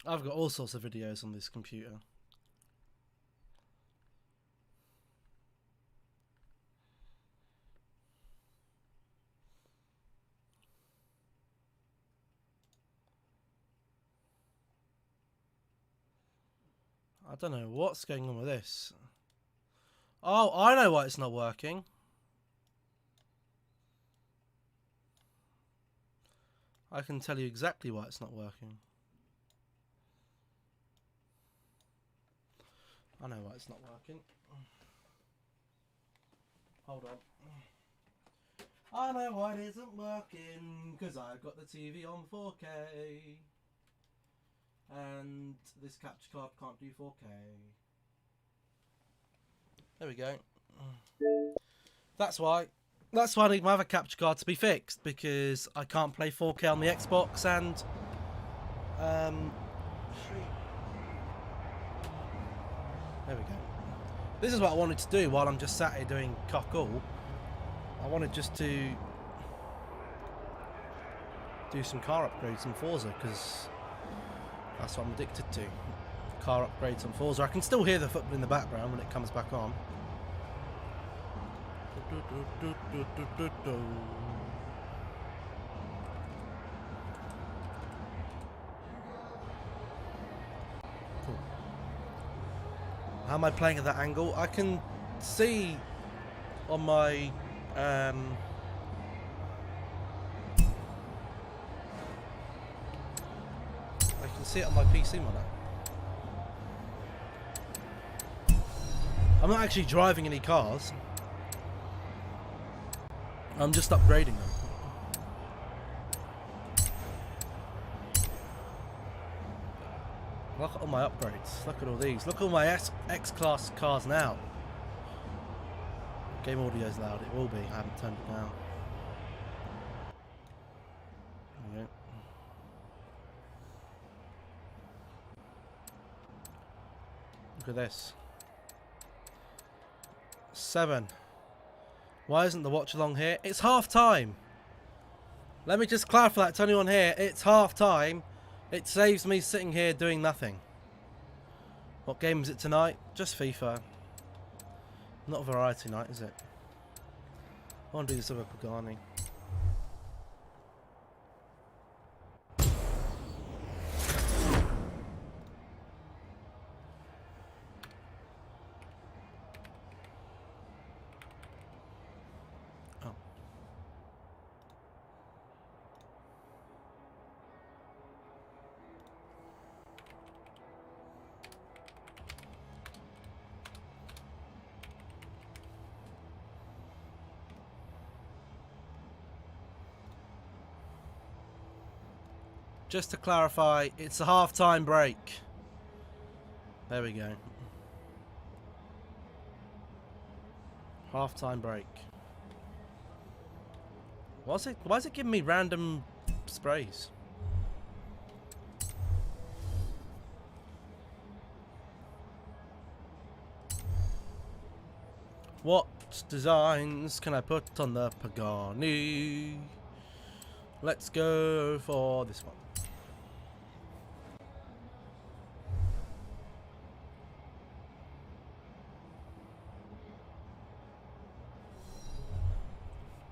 S1: I've got all sorts of videos on this computer. I don't know what's going on with this. Oh, I know why it's not working. I can tell you exactly why it's not working. I know why it's not working. Hold on. I know why it isn't working, because I've got the TV on 4K. And this capture card can't do 4K. There we go. That's why. That's why I need my other capture card to be fixed, because I can't play 4K on the Xbox and there we go. This is what I wanted to do while I'm just sat here doing cock all. I wanted just to do some car upgrades in Forza, because that's what I'm addicted to. Car upgrades on Forza. I can still hear the football in the background when it comes back on. Cool. How am I playing at that angle? I can see on my I can see it on my PC monitor. I'm not actually driving any cars. I'm just upgrading them. Look at all my upgrades. Look at all these. Look at all my X-Class cars now. Game audio's loud. It will be. I haven't turned it down. There we go. Look at this. 7. Why isn't the Watchalong here? It's half time. Let me just clarify that to anyone here. It's half time. It saves me sitting here doing nothing. What game is it tonight? Just FIFA. Not a variety night, is it? I want to do this other Pagani. Just to clarify, it's a half-time break. There we go. Half-time break. Why is it giving me random sprays? What designs can I put on the Pagani? Let's go for this one.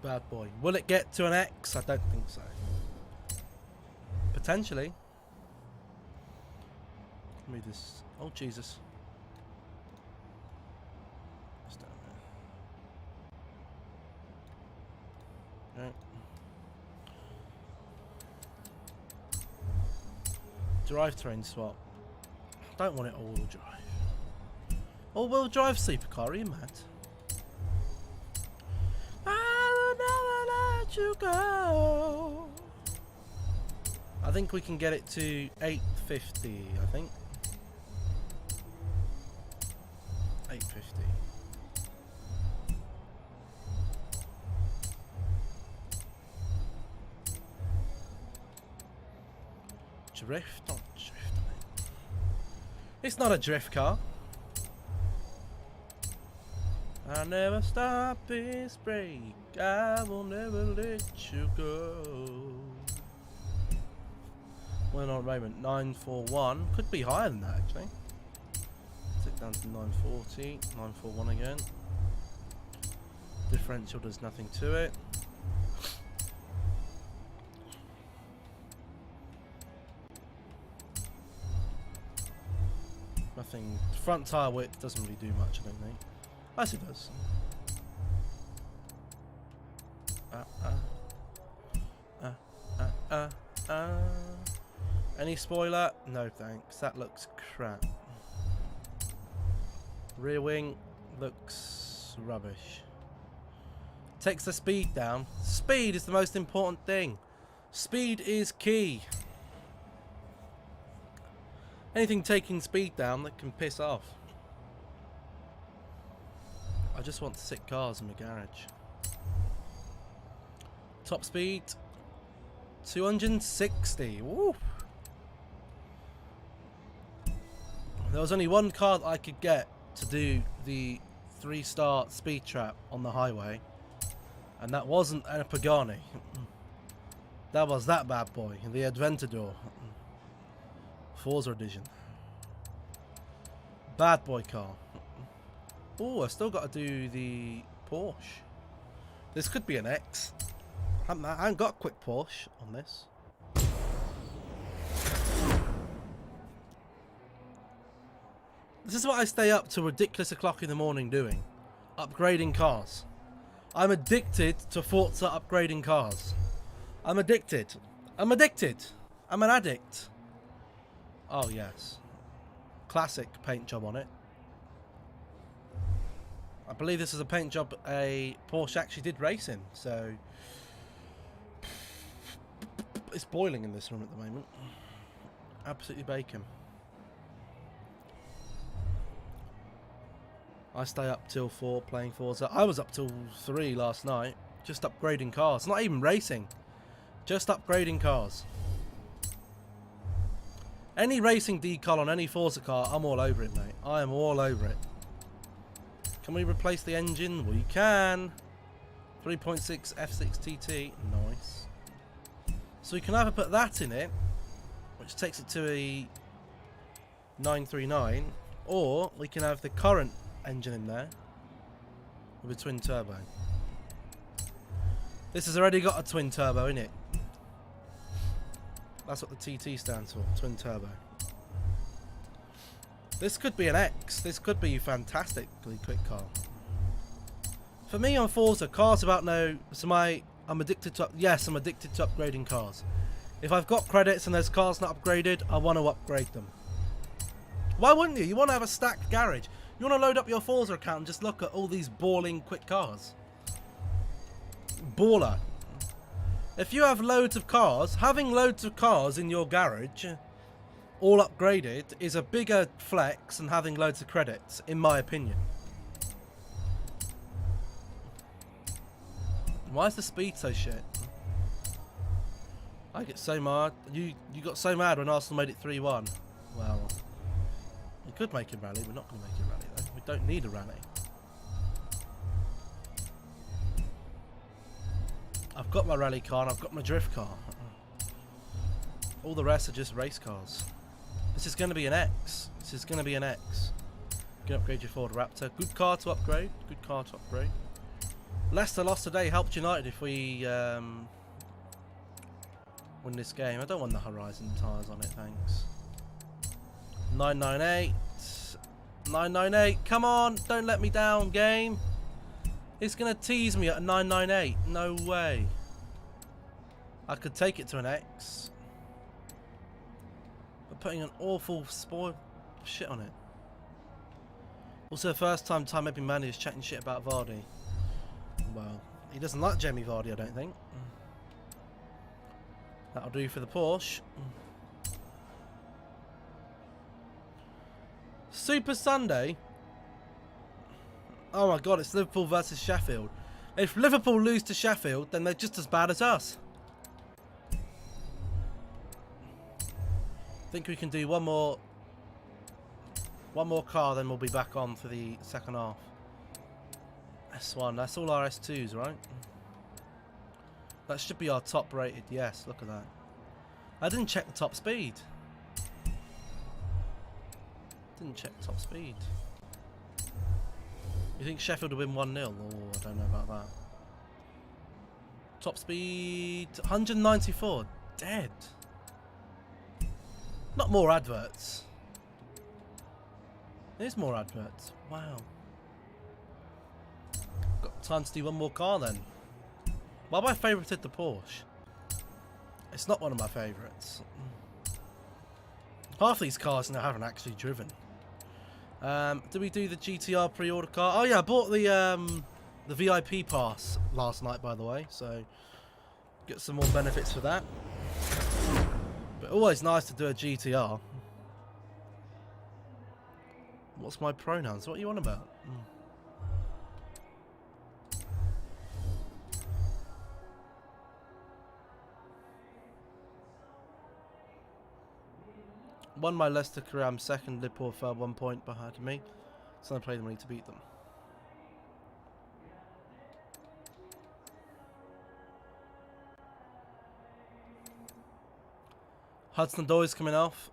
S1: Bad boy. Will it get to an X? I don't think so. Potentially. Let me this. Oh, Jesus. It's down there. Right. Drivetrain swap. Don't want it all-wheel drive. All-wheel drive supercar, are you mad? You go. I think we can get it to 850. I think 850. Drift, not drift. It's not a drift car. I never stop this break. I will never let you go. Well, not at the moment. 941. Could be higher than that, actually. Take down to 940. 941 again. Differential does nothing to it. Nothing. Front tyre width doesn't really do much, I don't think. Yes, it does. Any spoiler? No thanks. That looks crap. Rear wing looks rubbish. Takes the speed down. Speed is the most important thing. Speed is key. Anything taking speed down that can piss off. I just want to sit cars in my garage. Top speed 260. Woo. There was only one car that I could get to do the 3-star speed trap on the highway, and that wasn't a Pagani. That was that bad boy, the Aventador. Forza edition. Bad boy car. Oh, I still got to do the Porsche. This could be an X. I haven't got a quick Porsche on this. This is what I stay up to ridiculous o'clock in the morning doing. Upgrading cars. I'm addicted to Forza upgrading cars. I'm addicted. I'm addicted. I'm an addict. Oh, yes. Classic paint job on it. I believe this is a paint job a Porsche actually did race in, so... It's boiling in this room at the moment. Absolutely baking. I stay up till 4 playing Forza. I was up till 3 last night, just upgrading cars. Not even racing, just upgrading cars. Any racing decal on any Forza car, I'm all over it, mate. I am all over it. Can we replace the engine? We can. 3.6 F6 TT. Nice. So we can either put that in it, which takes it to a 939, or we can have the current engine in there with a twin turbo. This has already got a twin turbo in it. That's what the TT stands for, twin turbo. This could be an X. This could be a fantastically quick car. For me on Forza, cars about no. So I'm addicted to. Yes, I'm addicted to upgrading cars. If I've got credits and there's cars not upgraded, I want to upgrade them. Why wouldn't you? You want to have a stacked garage. You want to load up your Forza account and just look at all these balling quick cars. Baller. If you have loads of cars, having loads of cars in your garage, all upgraded, is a bigger flex than having loads of credits, in my opinion. Why is the speed so shit? I get so mad. You got so mad when Arsenal made it 3-1. Well, we could make a rally. We're not going to make a rally though. We don't need a rally. I've got my rally car and I've got my drift car. All the rest are just race cars. This is going to be an X. This is going to be an X. You can upgrade your Ford Raptor. Good car to upgrade. Good car to upgrade. Leicester lost today. Helped United if we win this game. I don't want the Horizon tyres on it, thanks. 998. 998. Come on. Don't let me down, game. It's going to tease me at a 998. No way. I could take it to an X. But putting an awful spoil shit on it. Also, the first time Time Ebbing Manny is chatting shit about Vardy. Well, he doesn't like Jamie Vardy, I don't think. That'll do for the Porsche. Super Sunday. Oh my god, it's Liverpool versus Sheffield. If Liverpool lose to Sheffield, then they're just as bad as us. I think we can do one more car, then we'll be back on for the second half. S1, that's all our S2s, right? That should be our top rated, yes, look at that. I didn't check the top speed. Didn't check the top speed. You think Sheffield will win 1-0? Oh, I don't know about that. Top speed 194. Dead. Not more adverts. There's more adverts. Wow. Got time to do one more car then. Why have I favourited the Porsche? It's not one of my favourites. Half these cars now haven't actually driven. Did we do the GTR pre-order car? Oh yeah, I bought the VIP pass last night, by the way, so get some more benefits for that. But always nice to do a GTR. What's my pronouns? What are you on about? Won my Leicester career. I'm second. Liverpool fell 1 point behind me. So I play them. I need to beat them. Hudson Doyle's coming off.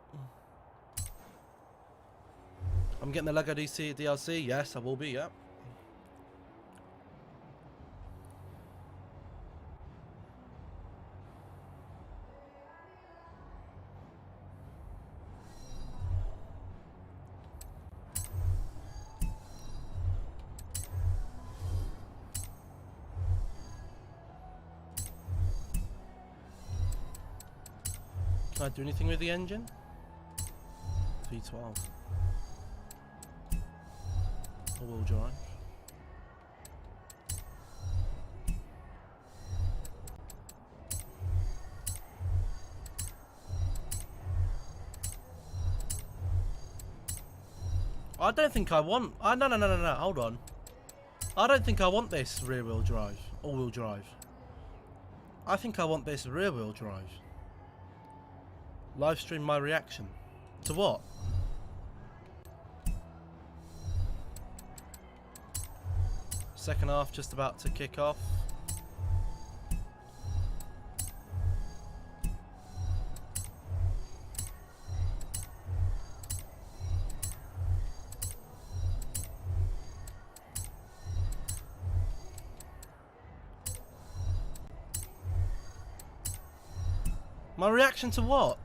S1: I'm getting the Lego DC DLC. Yes, I will be. Yeah. Can I do anything with the engine? V12. All-wheel drive. I don't think I want... no, hold on. I don't think I want this rear-wheel drive. All-wheel drive. I think I want this rear-wheel drive. Live stream my reaction. To what? Second half just about to kick off. My reaction to what?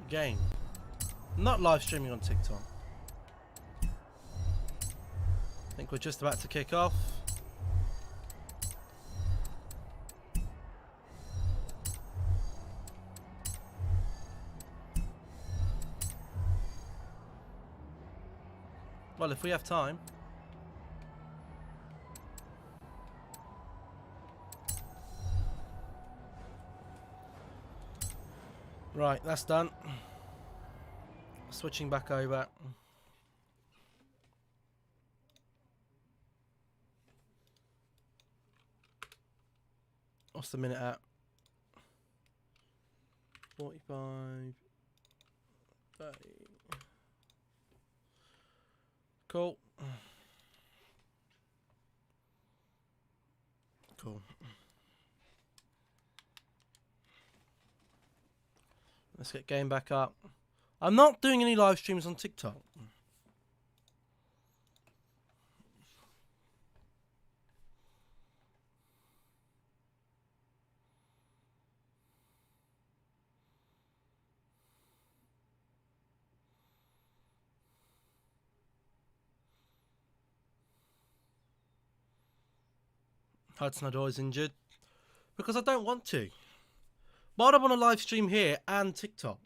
S1: Game. Not live streaming on TikTok. I think we're just about to kick off. Well, if we have time. Right, that's done. Switching back over. What's the minute at? 45. 30. Cool. Cool. Let's get game back up. I'm not doing any live streams on TikTok. Hudson-Odoi is injured. Because I don't want to. But I want to live stream here and TikTok.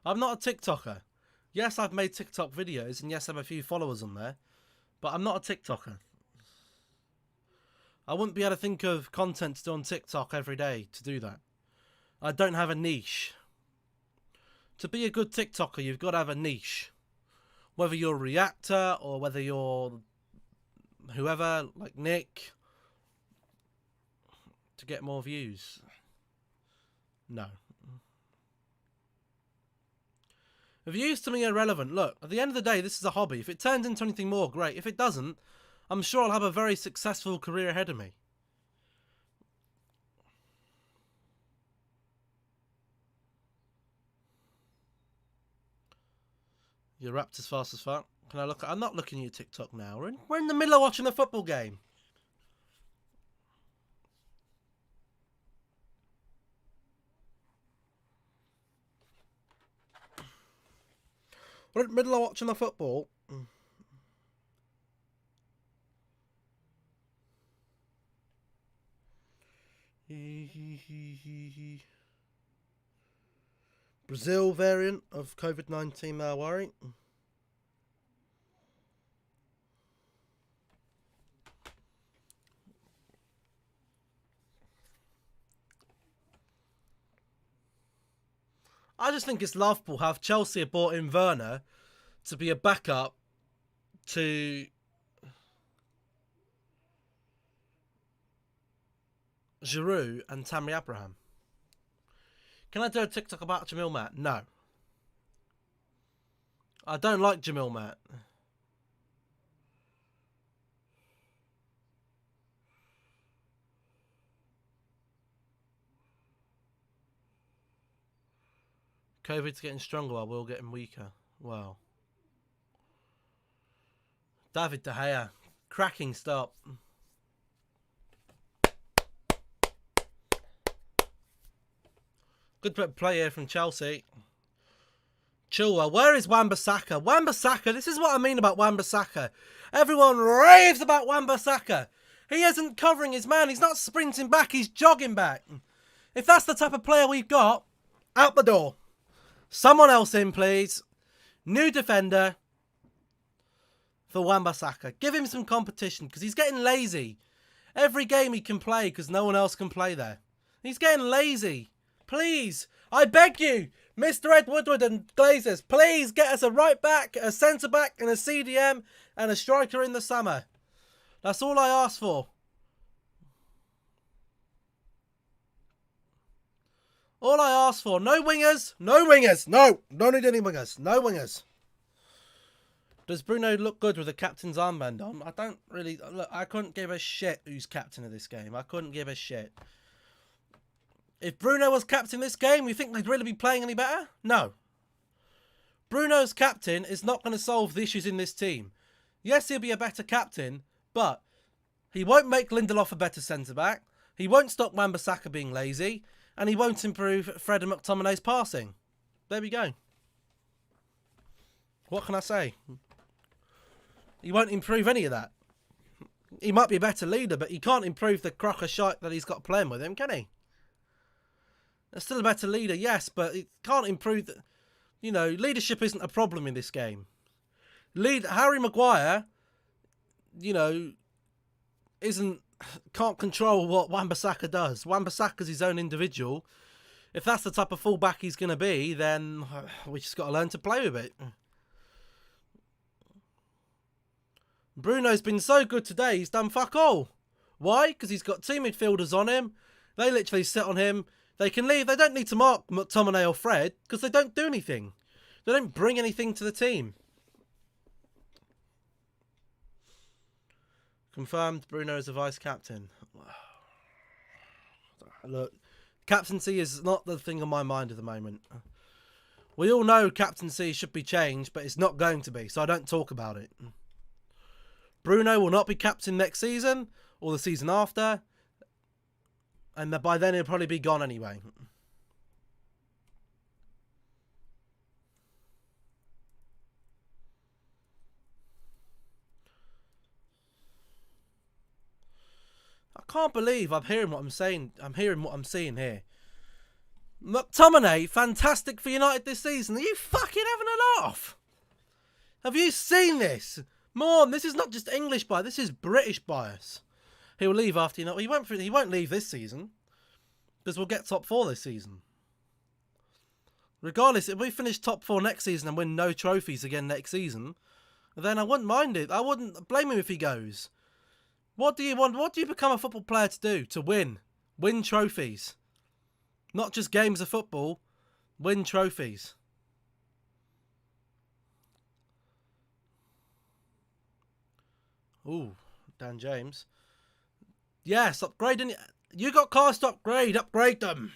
S1: I'm not a TikToker. Yes, I've made TikTok videos, and yes, I have a few followers on there. But I'm not a TikToker. I wouldn't be able to think of content to do on TikTok every day to do that. I don't have a niche. To be a good TikToker, you've got to have a niche. Whether you're a reactor, or whether you're whoever, like Nick, to get more views. No. Views to me are irrelevant. Look, at the end of the day, this is a hobby. If it turns into anything more, great. If it doesn't, I'm sure I'll have a very successful career ahead of me. You're wrapped as fast as fuck. Can I look? I'm not looking at your TikTok now. We're in the middle of watching a football game. We're in the middle of watching the football. Brazil variant of COVID-19 now worry. I just think it's laughable how Chelsea have bought in Werner to be a backup to Giroud and Tammy Abraham. Can I do a TikTok about Jamil Matt? No. I don't like Jamil Matt. COVID's getting stronger while we're all getting weaker. Wow. David De Gea. Cracking stop. Good play here from Chelsea. Chilwell, where is Wan-Bissaka? Wan-Bissaka, this is what I mean about Wan-Bissaka. Everyone raves about Wan-Bissaka. He isn't covering his man. He's not sprinting back. He's jogging back. If that's the type of player we've got, out the door. Someone else in, please. New defender for Wan-Bissaka. Give him some competition because he's getting lazy. Every game he can play because no one else can play there. He's getting lazy. Please, I beg you, Mr. Ed Woodward and Glazers, please get us a right back, a centre back, and a CDM and a striker in the summer. That's all I ask for. All I ask for. No wingers. No wingers. No. Don't need any wingers. No wingers. Does Bruno look good with the captain's armband on? I don't really... Look, I couldn't give a shit who's captain of this game. I couldn't give a shit. If Bruno was captain this game, you think they'd really be playing any better? No. Bruno's captain is not going to solve the issues in this team. Yes, he'll be a better captain, but he won't make Lindelof a better centre-back. He won't stop Wan-Bissaka being lazy. And he won't improve Fred and McTominay's passing. There we go. What can I say? He won't improve any of that. He might be a better leader, but he can't improve the crocker shite that he's got playing with him, can he? There's still a better leader, yes, but he can't improve... leadership isn't a problem in this game. Harry Maguire, can't control what Wan-Bissaka does. Wan-Bissaka's his own individual. If that's the type of fullback he's going to be, then we just got to learn to play with it. Bruno's been so good today, he's done fuck all. Why? Because he's got two midfielders on him. They literally sit on him. They can leave. They don't need to mark McTominay or Fred because they don't do anything. They don't bring anything to the team. Confirmed Bruno is a vice-captain. Look, captaincy is not the thing on my mind at the moment. We all know captaincy should be changed, but it's not going to be, so I don't talk about it. Bruno will not be captain next season, or the season after, and by then he'll probably be gone anyway. I can't believe I'm hearing what I'm saying. I'm hearing what I'm seeing here. McTominay, fantastic for United this season. Are you fucking having a laugh? Have you seen this? Morn, this is not just English bias. This is British bias. He'll leave after He won't leave this season because we'll get top 4 this season. Regardless, if we finish top 4 next season and win no trophies again next season, then I wouldn't mind it. I wouldn't blame him if he goes. What do you want? What do you become a football player to do? To win. Win trophies. Not just games of football. Win trophies. Ooh, Dan James. Yes, upgrading. You got cars to upgrade. Upgrade them.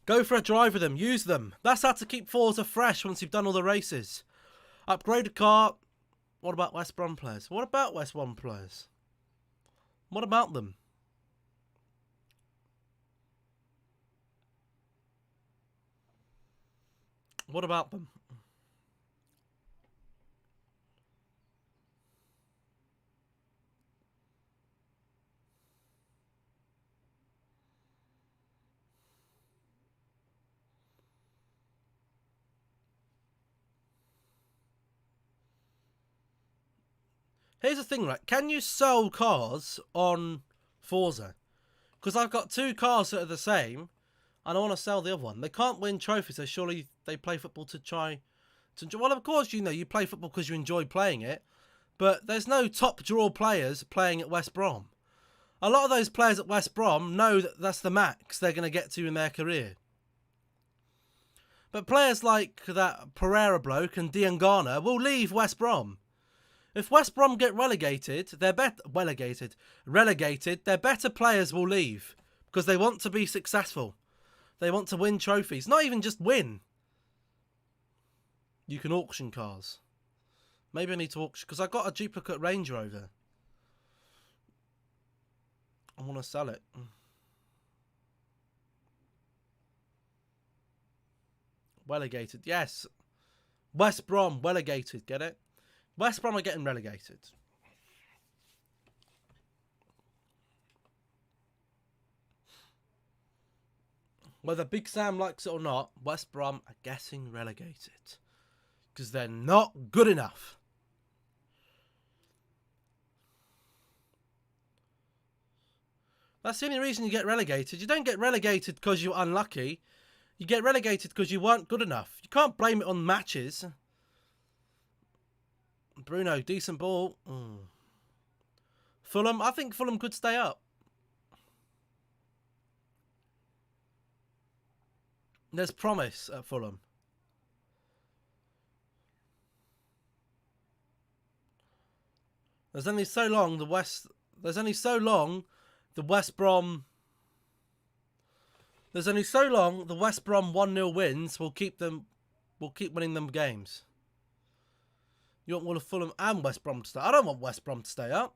S1: Go for a drive with them. Use them. That's how to keep Forza fresh once you've done all the races. Upgrade a car. What about West Brom players? What about West Brom players? What about them? What about them? Here's the thing, right? Can you sell cars on Forza? Because I've got 2 cars that are the same, and I want to sell the other one. They can't win trophies, so surely they play football to try to... Well, of course, you play football because you enjoy playing it, but there's no top draw players playing at West Brom. A lot of those players at West Brom know that that's the max they're going to get to in their career. But players like that Pereira bloke and Diangana will leave West Brom. If West Brom get relegated, their better players will leave because they want to be successful. They want to win trophies. Not even just win. You can auction cars. Maybe I need to auction because I got a duplicate Range Rover. I want to sell it. Relegated, yes. West Brom, relegated, get it? West Brom are getting relegated. Whether Big Sam likes it or not, West Brom are getting relegated. Because they're not good enough. That's the only reason you get relegated. You don't get relegated because you're unlucky. You get relegated because you weren't good enough. You can't blame it on matches. Bruno, decent ball. Fulham, I think Fulham could stay up. There's promise at Fulham. There's only so long the West Brom. There's only so long the West Brom 1-0 wins will keep winning them games. You want all of Fulham and West Brom to stay? I don't want West Brom to stay up.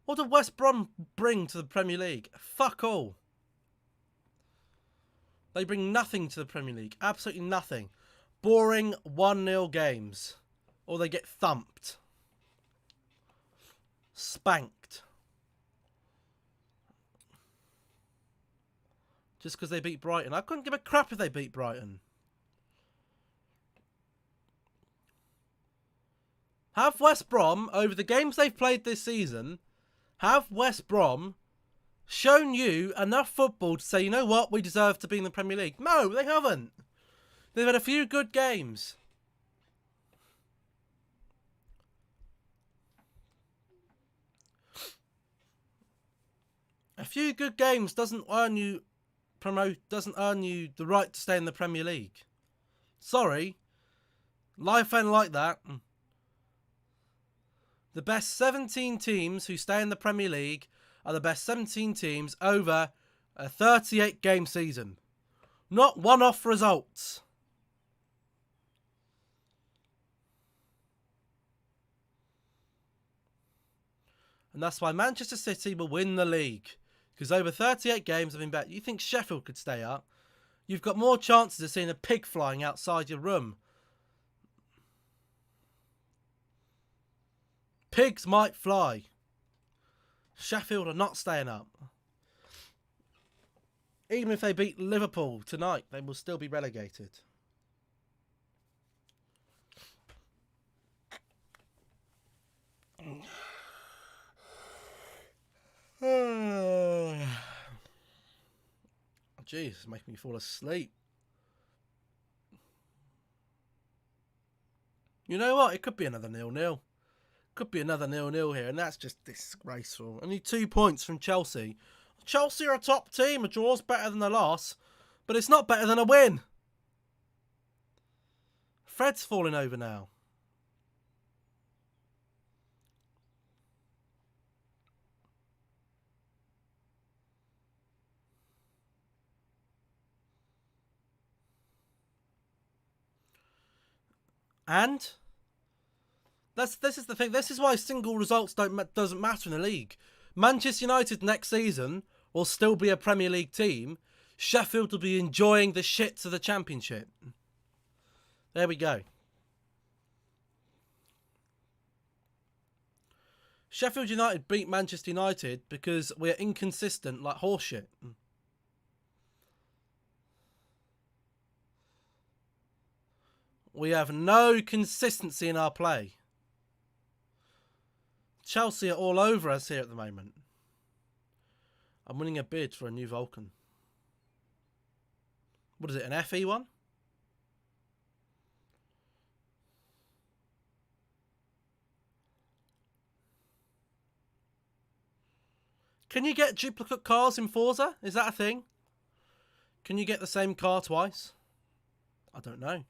S1: What did West Brom bring to the Premier League? Fuck all. They bring nothing to the Premier League. Absolutely nothing. Boring 1-0 games. Or they get thumped. Spanked. Just because they beat Brighton. I couldn't give a crap if they beat Brighton. Have West Brom, over the games they've played this season, have West Brom shown you enough football to say, you know what, we deserve to be in the Premier League? No, they haven't. They've had a few good games. A few good games doesn't earn you the right to stay in the Premier League. Sorry. Life ain't like that. The best 17 teams who stay in the Premier League are the best 17 teams over a 38-game season. Not one-off results. And that's why Manchester City will win the league. Because over 38 games have been bet. You think Sheffield could stay up? You've got more chances of seeing a pig flying outside your room. Pigs might fly. Sheffield are not staying up. Even if they beat Liverpool tonight, they will still be relegated. Jeez, it's making me fall asleep. You know what? It could be another 0-0. Could be another 0-0 here, and that's just disgraceful. Only 2 points from Chelsea. Chelsea are a top team. A draw's better than a loss, but it's not better than a win. Fred's falling over now. And this is the thing. This is why single results doesn't matter in the league. Manchester United next season will still be a Premier League team. Sheffield will be enjoying the shits of the Championship. There we go. Sheffield United beat Manchester United because we're inconsistent like horseshit. We have no consistency in our play. Chelsea are all over us here at the moment. I'm winning a bid for a new Vulcan. What is it, an FE one? Can you get duplicate cars in Forza? Is that a thing? Can you get the same car twice? I don't know.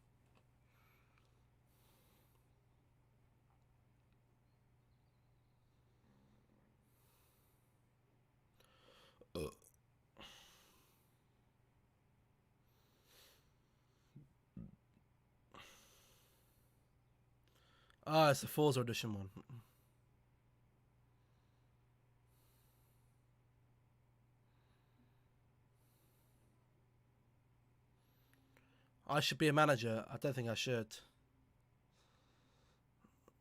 S1: Ah, it's the Forza edition one. I should be a manager. I don't think I should.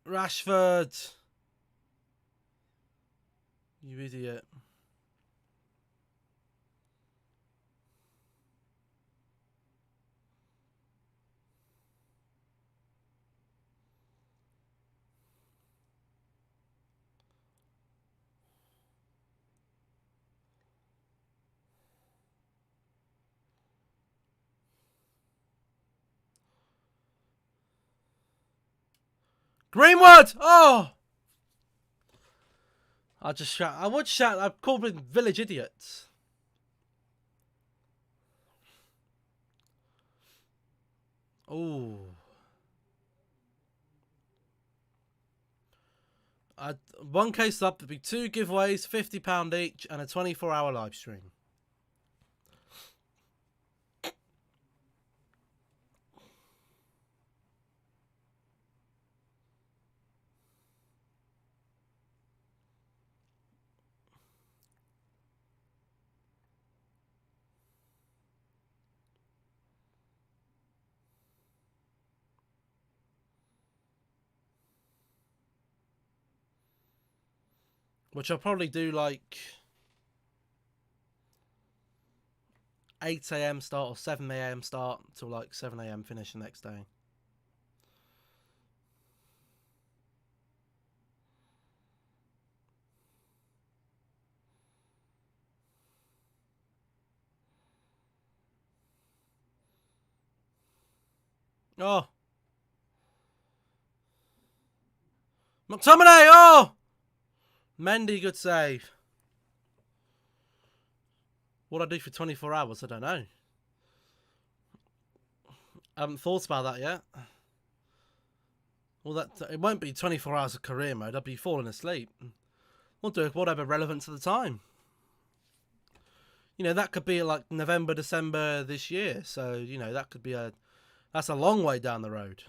S1: Rashford! You idiot. Greenwood! Oh! I just shout. I would shout. I'd call them village idiots. Oh. One case up, there'd be 2 giveaways, £50 each, and a 24-hour live stream. Which I'll probably do like 8 AM start or 7 AM start till like 7 AM finish the next day. Oh. McTominay! Oh! Mendy, good save. What I do for 24 hours, I don't know. I haven't thought about that yet. Well, it won't be 24 hours of career mode. I'll be falling asleep. We'll do whatever relevant to the time. You know, that could be like November, December this year. So, you know, that could be that's a long way down the road.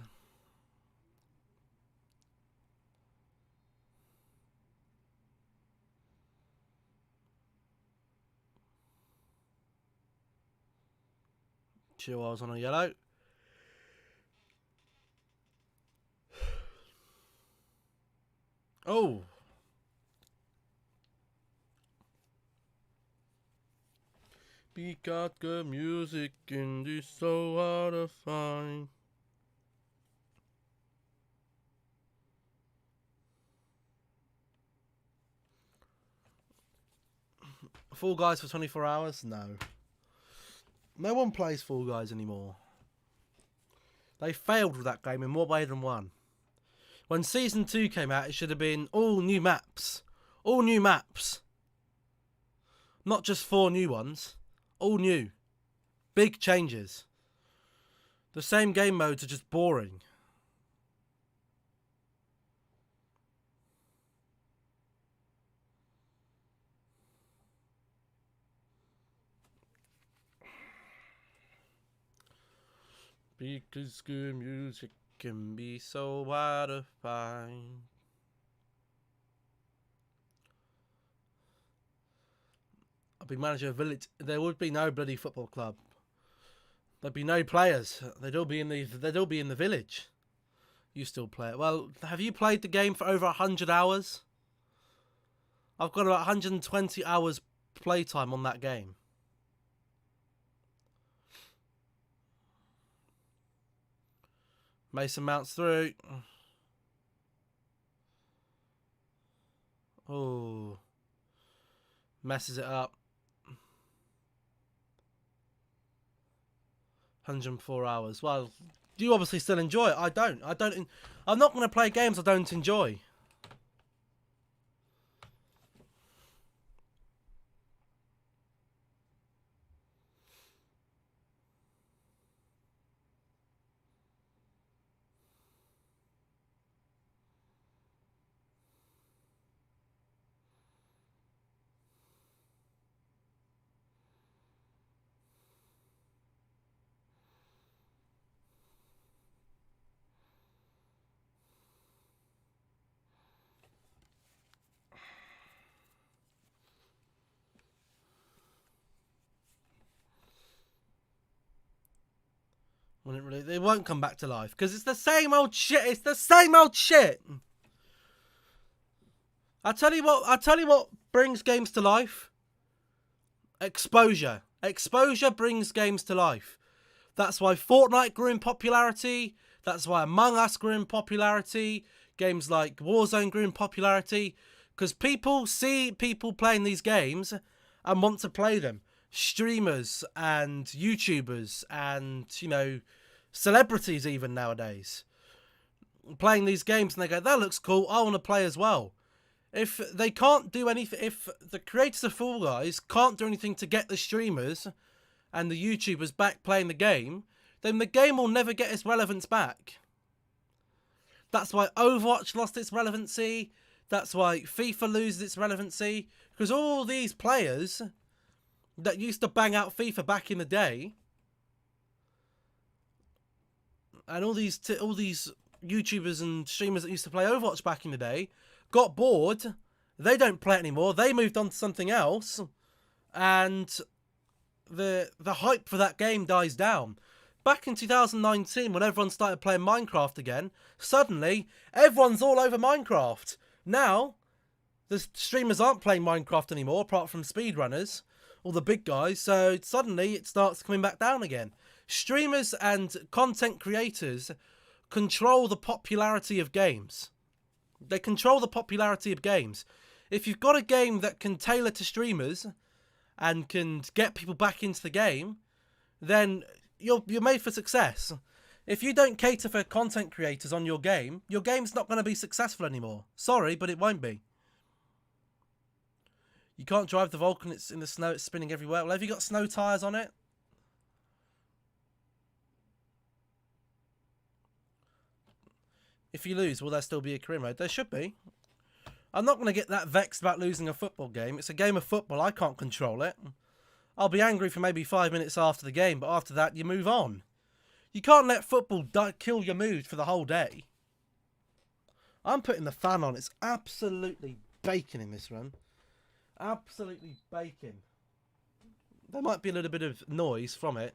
S1: Chill, I was on a yellow. Oh. We got good music and it's so hard to find. Fall Guys for 24 hours? No. No one plays Fall Guys anymore. They failed with that game in more ways than one. When Season 2 came out, it should have been all new maps. All new maps. Not just 4 new ones. All new. Big changes. The same game modes are just boring. Because good music can be so hard to find. I'll be manager of village. There would be no bloody football club. There'd be no players. They'd all be in the village. You still play it. Well, have you played the game for over 100 hours? I've got about 120 hours playtime on that game. Mason Mount's through. Oh. Messes it up. 104 hours. Well, you obviously still enjoy it. I don't. I'm not going to play games I don't enjoy. It won't come back to life because it's the same old shit. It's the same old shit. I tell you what brings games to life. Exposure. Exposure brings games to life. That's why Fortnite grew in popularity. That's why Among Us grew in popularity. Games like Warzone grew in popularity. Because people see people playing these games and want to play them. Streamers and YouTubers and, you know, celebrities even nowadays. Playing these games and they go, that looks cool, I want to play as well. If they can't do anything, if the creators of Fall Guys can't do anything to get the streamers and the YouTubers back playing the game, then the game will never get its relevance back. That's why Overwatch lost its relevancy. That's why FIFA loses its relevancy. Because all these players that used to bang out FIFA back in the day, and all these YouTubers and streamers that used to play Overwatch back in the day, got bored. They don't play it anymore. They moved on to something else, and the hype for that game dies down. Back in 2019, when everyone started playing Minecraft again, suddenly everyone's all over Minecraft. Now, the streamers aren't playing Minecraft anymore, apart from speedrunners, all the big guys, so suddenly it starts coming back down again. Streamers and content creators control the popularity of games. They control the popularity of games. If you've got a game that can tailor to streamers and can get people back into the game, then you're made for success. If you don't cater for content creators on your game's not going to be successful anymore. Sorry, but it won't be. You can't drive the Vulcan, it's in the snow, it's spinning everywhere. Well, have you got snow tyres on it? If you lose, will there still be a career mode? There should be. I'm not going to get that vexed about losing a football game. It's a game of football. I can't control it. I'll be angry for maybe 5 minutes after the game, but after that, you move on. You can't let football kill your mood for the whole day. I'm putting the fan on. It's absolutely baking in this run. Absolutely baking. There might be a little bit of noise from it,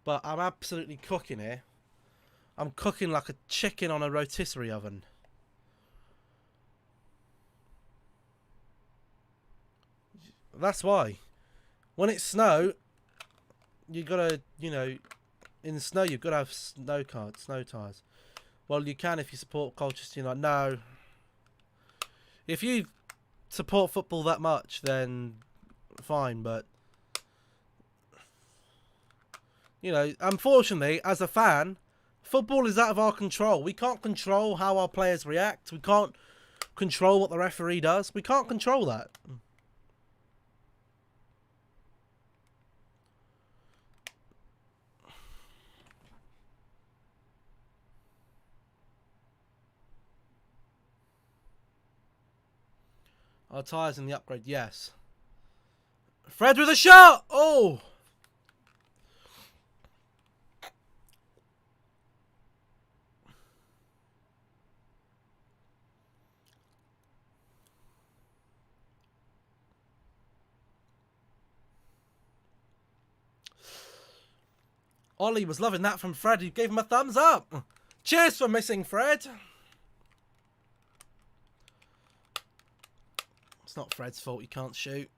S1: but I'm absolutely cooking here. I'm cooking like a chicken on a rotisserie oven. That's why. When it's snow, you gotta, you know, in the snow you've got to have snow tyres. Well, you can if you support Colchester United. No. If you support football that much, then fine, but you know, unfortunately, as a fan, football is out of our control. We can't control how our players react. We can't control what the referee does. We can't control that. Our tyres in the upgrade, yes. Fred with a shot! Oh! Ollie was loving that from Fred. He gave him a thumbs up. Cheers for missing, Fred. It's not Fred's fault he can't shoot.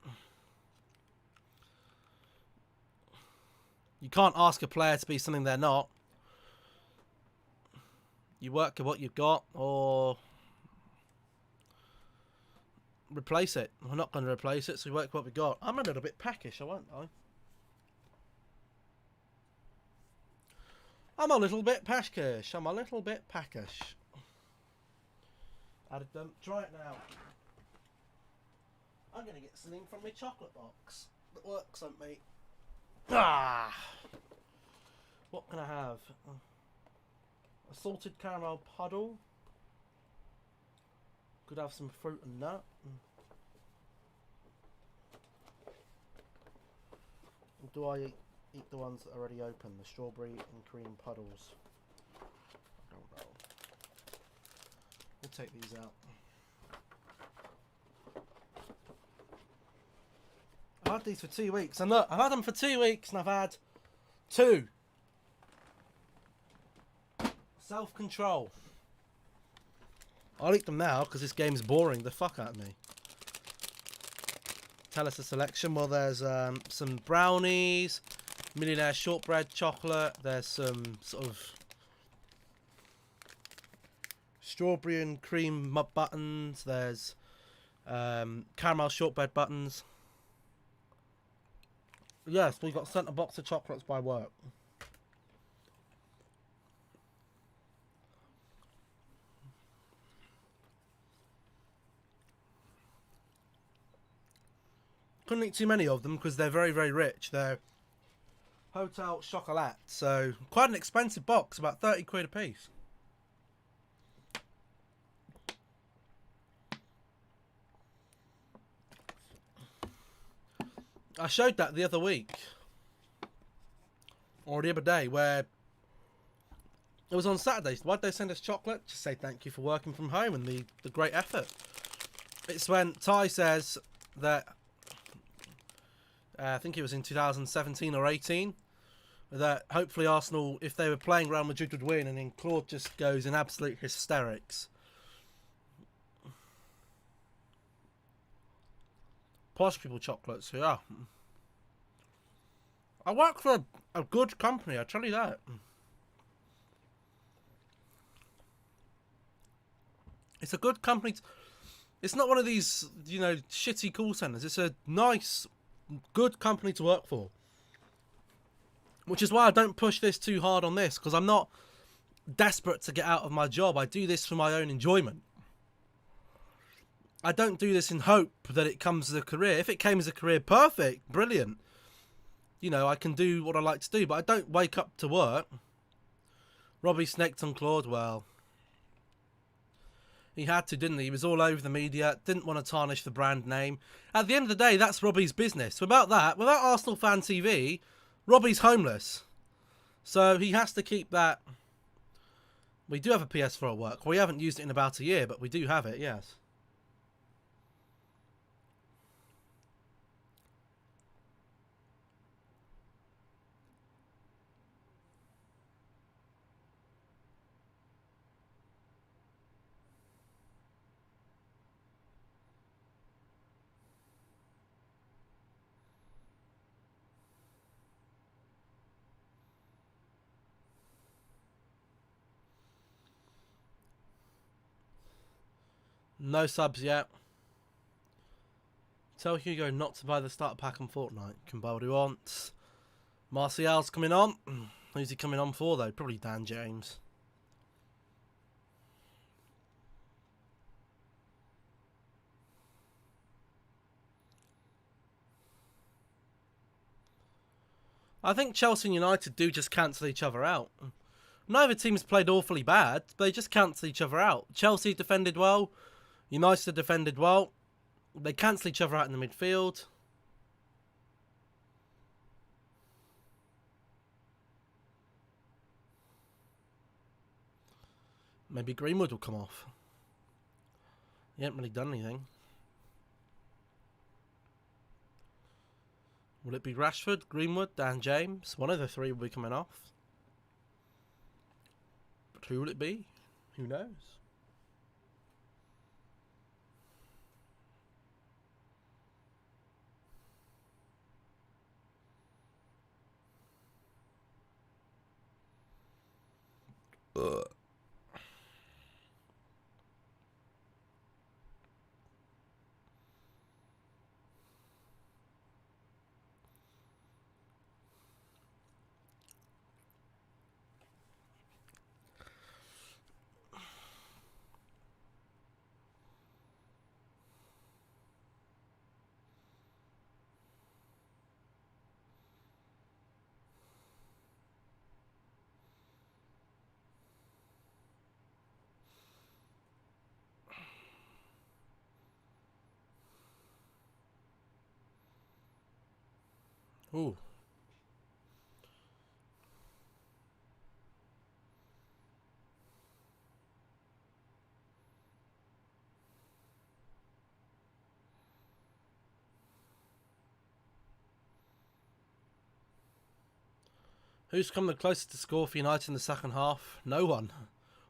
S1: You can't ask a player to be something they're not. You work with what you've got or replace it. We're not going to replace it, so we work with what we've got. I'm a little bit peckish, won't I? I'm a little bit peckish. I'm a little bit peckish. Try it now. I'm going to get something from my chocolate box that works on me. Ah! What can I have? A salted caramel puddle. Could have some fruit and nut. Do I eat the ones that are already open? The strawberry and cream puddles. I don't know. We'll take these out. I've had these for 2 weeks, and look, I've had them for 2 weeks, and I've had 2. Self-control. I'll eat them now because this game's boring the fuck out of me. Tell us the selection. Well, there's some brownies, millionaire shortbread chocolate. There's some sort of strawberry and cream buttons. There's caramel shortbread buttons. Yes, we got sent a box of chocolates by work. Couldn't eat too many of them because they're very, very rich. They're Hotel Chocolat, so quite an expensive box, about 30 quid a piece. I showed that the other week, or the other day, where it was on Saturday. Why'd they send us chocolate? Just say thank you for working from home and the great effort. It's when Ty says that, I think it was in 2017 or 18, that hopefully Arsenal, if they were playing Real Madrid, would win, and then Claude just goes in absolute hysterics. Posh people chocolates, yeah. I work for a good company, I tell you that. It's a good company. It's not one of these, you know, shitty call centers. It's a nice, good company to work for. Which is why I don't push this too hard on this, because I'm not desperate to get out of my job. I do this for my own enjoyment. I don't do this in hope that it comes as a career. If it came as a career, perfect, brilliant. You know, I can do what I like to do, but I don't wake up to work. Robbie snaked on Claude. Well, he had to, didn't he? He was all over the media, didn't want to tarnish the brand name. At the end of the day, that's Robbie's business. Without that, without Arsenal Fan TV, Robbie's homeless. So he has to keep that. We do have a PS4 at work. We haven't used it in about a year, but we do have it, yes. No subs yet. Tell Hugo not to buy the starter pack on Fortnite. Can buy what he wants. Martial's coming on. Who's he coming on for, though? Probably Dan James. I think Chelsea and United do just cancel each other out. Neither team's played awfully bad. They just cancel each other out. Chelsea defended well. United defended well. They cancel each other out in the midfield. Maybe Greenwood will come off. He hasn't really done anything. Will it be Rashford, Greenwood, Dan James? One of the three will be coming off. But who will it be? Who knows? Ooh. Who's come the closest to score for United in the second half? No one.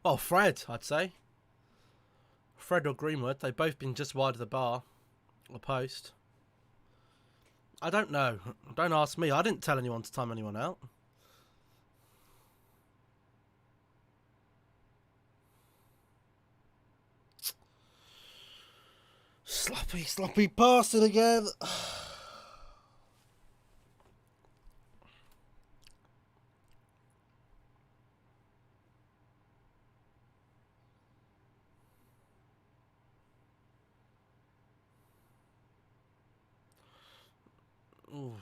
S1: Oh, Fred, I'd say. Fred or Greenwood. They've both been just wide of the bar. Or post. I don't know. Don't ask me. I didn't tell anyone to time anyone out. Sloppy passing again. Ooh.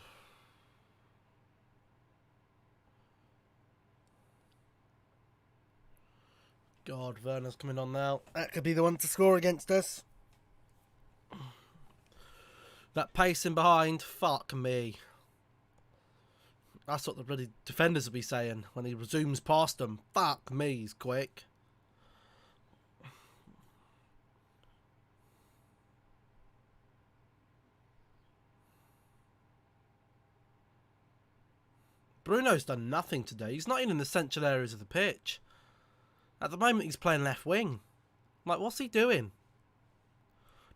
S1: God, Werner's coming on now. That could be the one to score against us. That pacing behind, fuck me. That's what the bloody defenders will be saying when he resumes past them. Fuck me, he's quick. Bruno's done nothing today. He's not even in the central areas of the pitch. At the moment, he's playing left wing. Like, what's he doing?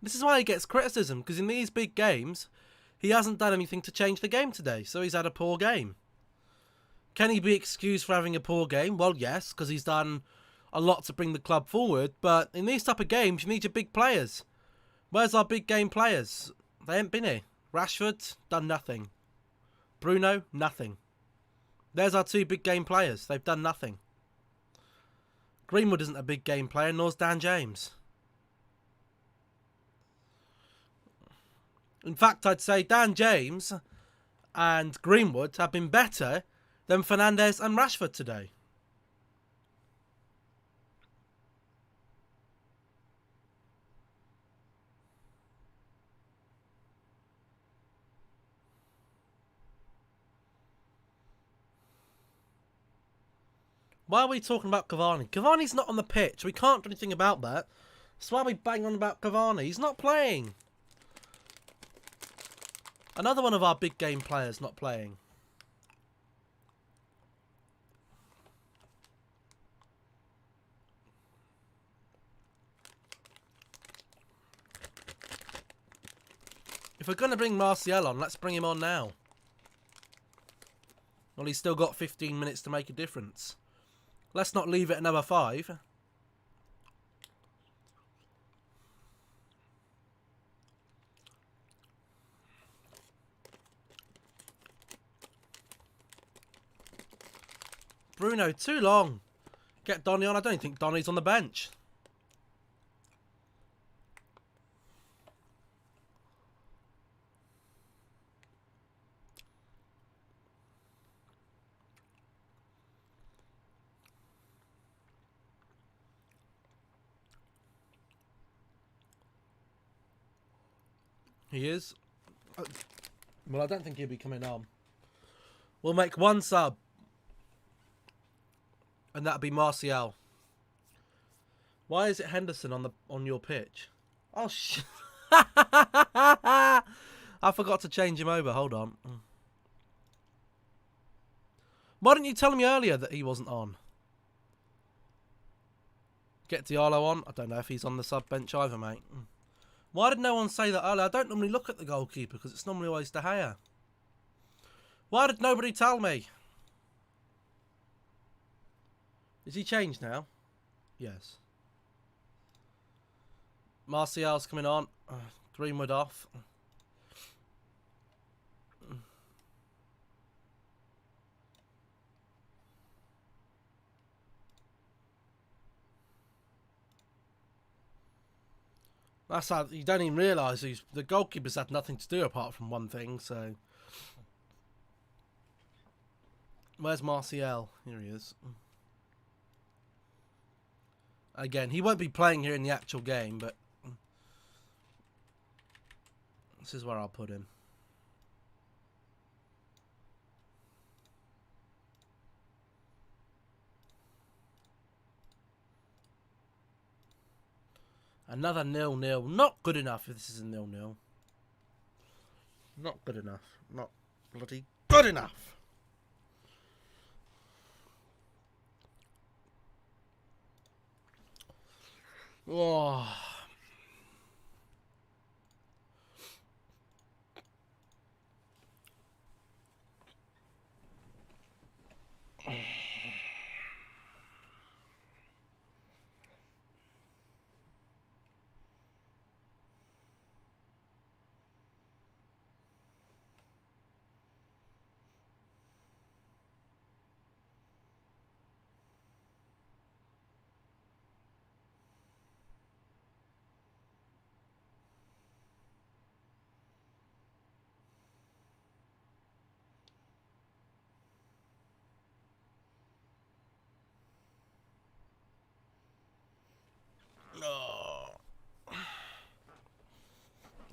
S1: This is why he gets criticism, because in these big games, he hasn't done anything to change the game today, so he's had a poor game. Can he be excused for having a poor game? Well, yes, because he's done a lot to bring the club forward, but in these type of games, you need your big players. Where's our big game players? They ain't been here. Rashford, done nothing. Bruno, nothing. There's our two big game players. They've done nothing. Greenwood isn't a big game player, nor's Dan James. In fact, I'd say Dan James and Greenwood have been better than Fernandes and Rashford today. Why are we talking about Cavani? Cavani's not on the pitch. We can't do anything about that. That's why we bang on about Cavani. He's not playing. Another one of our big game players not playing. If we're going to bring Martial on, let's bring him on now. Well, he's still got 15 minutes to make a difference. Let's not leave it another 5. Bruno, too long. Get Donny on. I don't think Donny's on the bench. He is. Well, I don't think he'll be coming on. We'll make one sub. And that'll be Martial. Why is it Henderson on your pitch? Oh, shit. I forgot to change him over. Hold on. Why didn't you tell me earlier that he wasn't on? Get Diallo on. I don't know if he's on the sub bench either, mate. Why did no one say that earlier? I don't normally look at the goalkeeper because it's normally always De Gea. Why did nobody tell me? Is he changed now? Yes. Martial's coming on. Greenwood off. That's how you don't even realise the goalkeeper's had nothing to do apart from one thing. So, where's Martial? Here he is. Again, he won't be playing here in the actual game, but this is where I'll put him. Another 0-0. Not good enough if this is a 0-0. Not good enough. Not bloody good enough. Oh. Oh.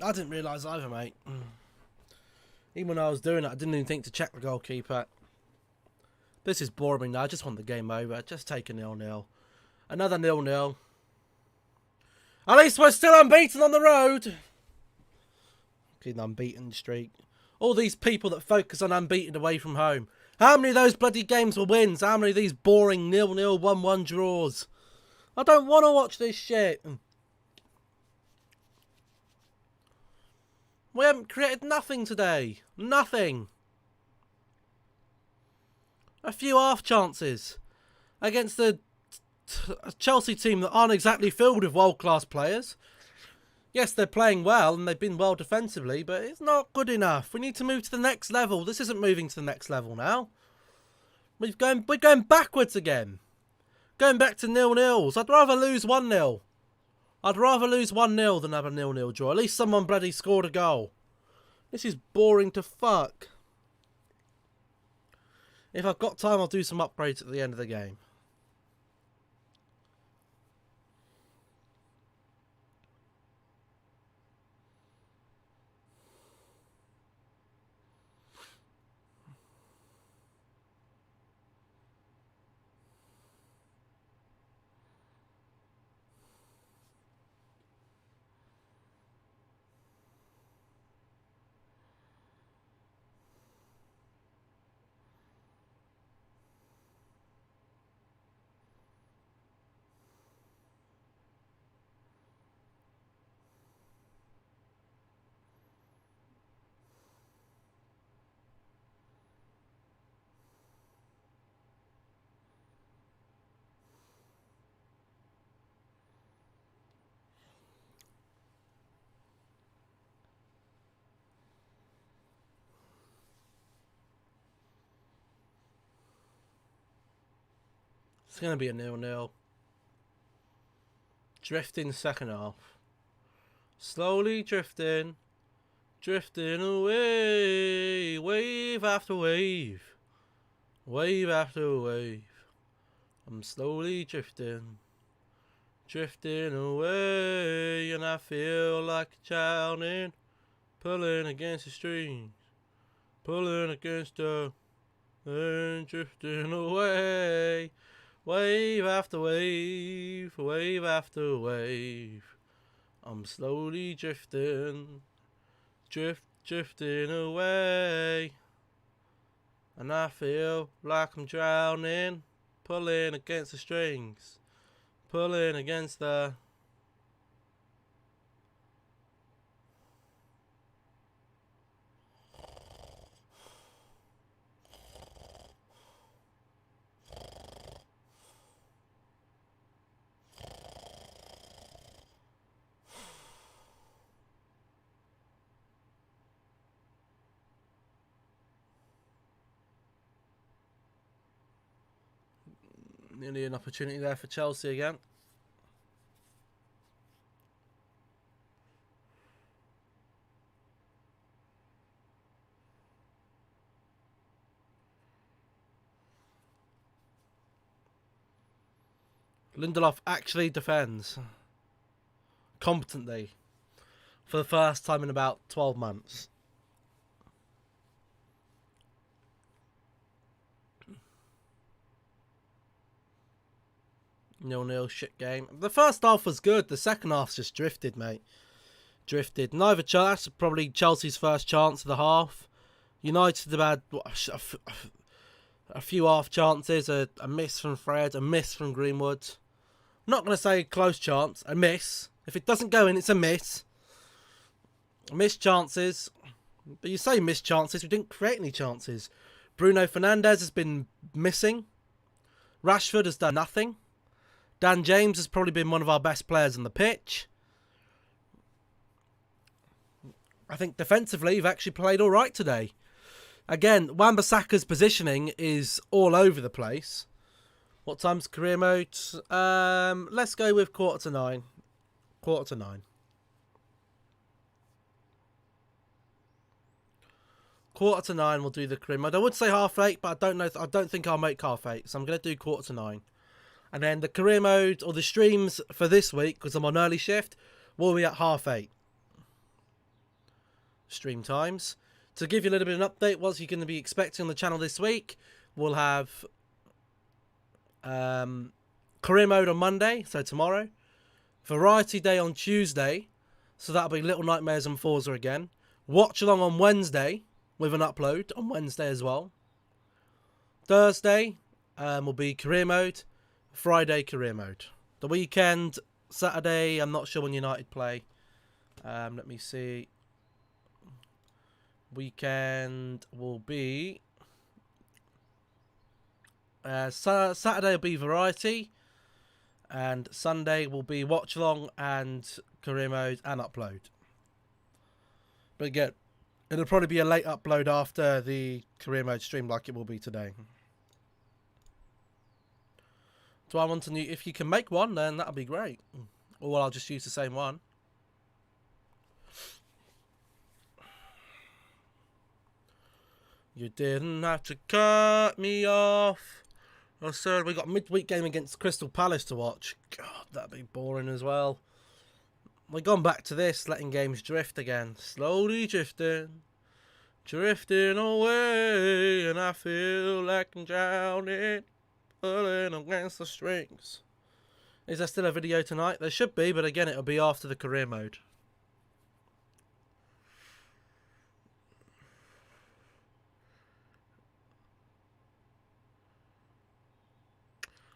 S1: I didn't realise either, mate. Even when I was doing it, I didn't even think to check the goalkeeper. This is boring me now. I just want the game over. Just take a 0-0. Another 0-0. At least we're still unbeaten on the road. Fucking unbeaten streak. All these people that focus on unbeaten away from home. How many of those bloody games were wins? How many of these boring 0-0, 1-1 draws? I don't want to watch this shit. We haven't created nothing today. Nothing. A few half chances against the Chelsea team that aren't exactly filled with world-class players. Yes, they're playing well and they've been well defensively, but it's not good enough. We need to move to the next level. This isn't moving to the next level now. We're going backwards again. Going back to 0-0s. I'd rather lose 1-0. I'd rather lose 1-0 than have a 0-0 draw. At least someone bloody scored a goal. This is boring to fuck. If I've got time, I'll do some upgrades at the end of the game. It's going to be a 0-0. Drifting second half. Slowly drifting. Drifting away. Wave after wave. Wave after wave. I'm slowly drifting. Drifting away. And I feel like drowning. Pulling against the strings. Pulling against the... And drifting away. Wave after wave, wave after wave. I'm slowly drifting, drifting away. And I feel like I'm drowning, pulling against the strings, pulling against the... Nearly an opportunity there for Chelsea again. Lindelof actually defends competently for the first time in about 12 months. Nil-nil shit game. The first half was good. The second half's just drifted, mate. Drifted. That's probably Chelsea's first chance of the half. United have had a few half chances. A miss from Fred. A miss from Greenwood. Not going to say close chance, a miss. If it doesn't go in, it's a miss. Missed chances. But you say missed chances, we didn't create any chances. Bruno Fernandes has been missing. Rashford has done nothing. Dan James has probably been one of our best players on the pitch. I think defensively, you've actually played all right today. Again, Wan-Bissaka's positioning is all over the place. What time's career mode? Let's go with 8:45. 8:45. 8:45 we'll do the career mode. I would say 8:30, but I don't know. I don't think I'll make 8:30, so I'm going to do 8:45. And then the career mode or the streams for this week, because I'm on early shift, will be at 8:30. Stream times. To give you a little bit of an update, what you're going to be expecting on the channel this week, we'll have career mode on Monday, so tomorrow. Variety day on Tuesday, so that'll be Little Nightmares and Forza again. Watchalong on Wednesday, with an upload on Wednesday as well. Thursday will be career mode. Friday, career mode. The weekend, Saturday, I'm not sure when United play. Let me see. Weekend will be... Saturday will be Variety. And Sunday will be Watchalong and career mode and upload. But again, it'll probably be a late upload after the career mode stream like it will be today. Do I want to know if you can make one, then that'll be great. Or I'll just use the same one. You didn't have to cut me off. Oh, sir, we got a midweek game against Crystal Palace to watch. God, that'd be boring as well. We're going back to this, letting games drift again. Slowly drifting. Drifting away. And I feel like I'm drowning. Pulling against the strings. Is there still a video tonight? There should be, but again, it'll be after the career mode.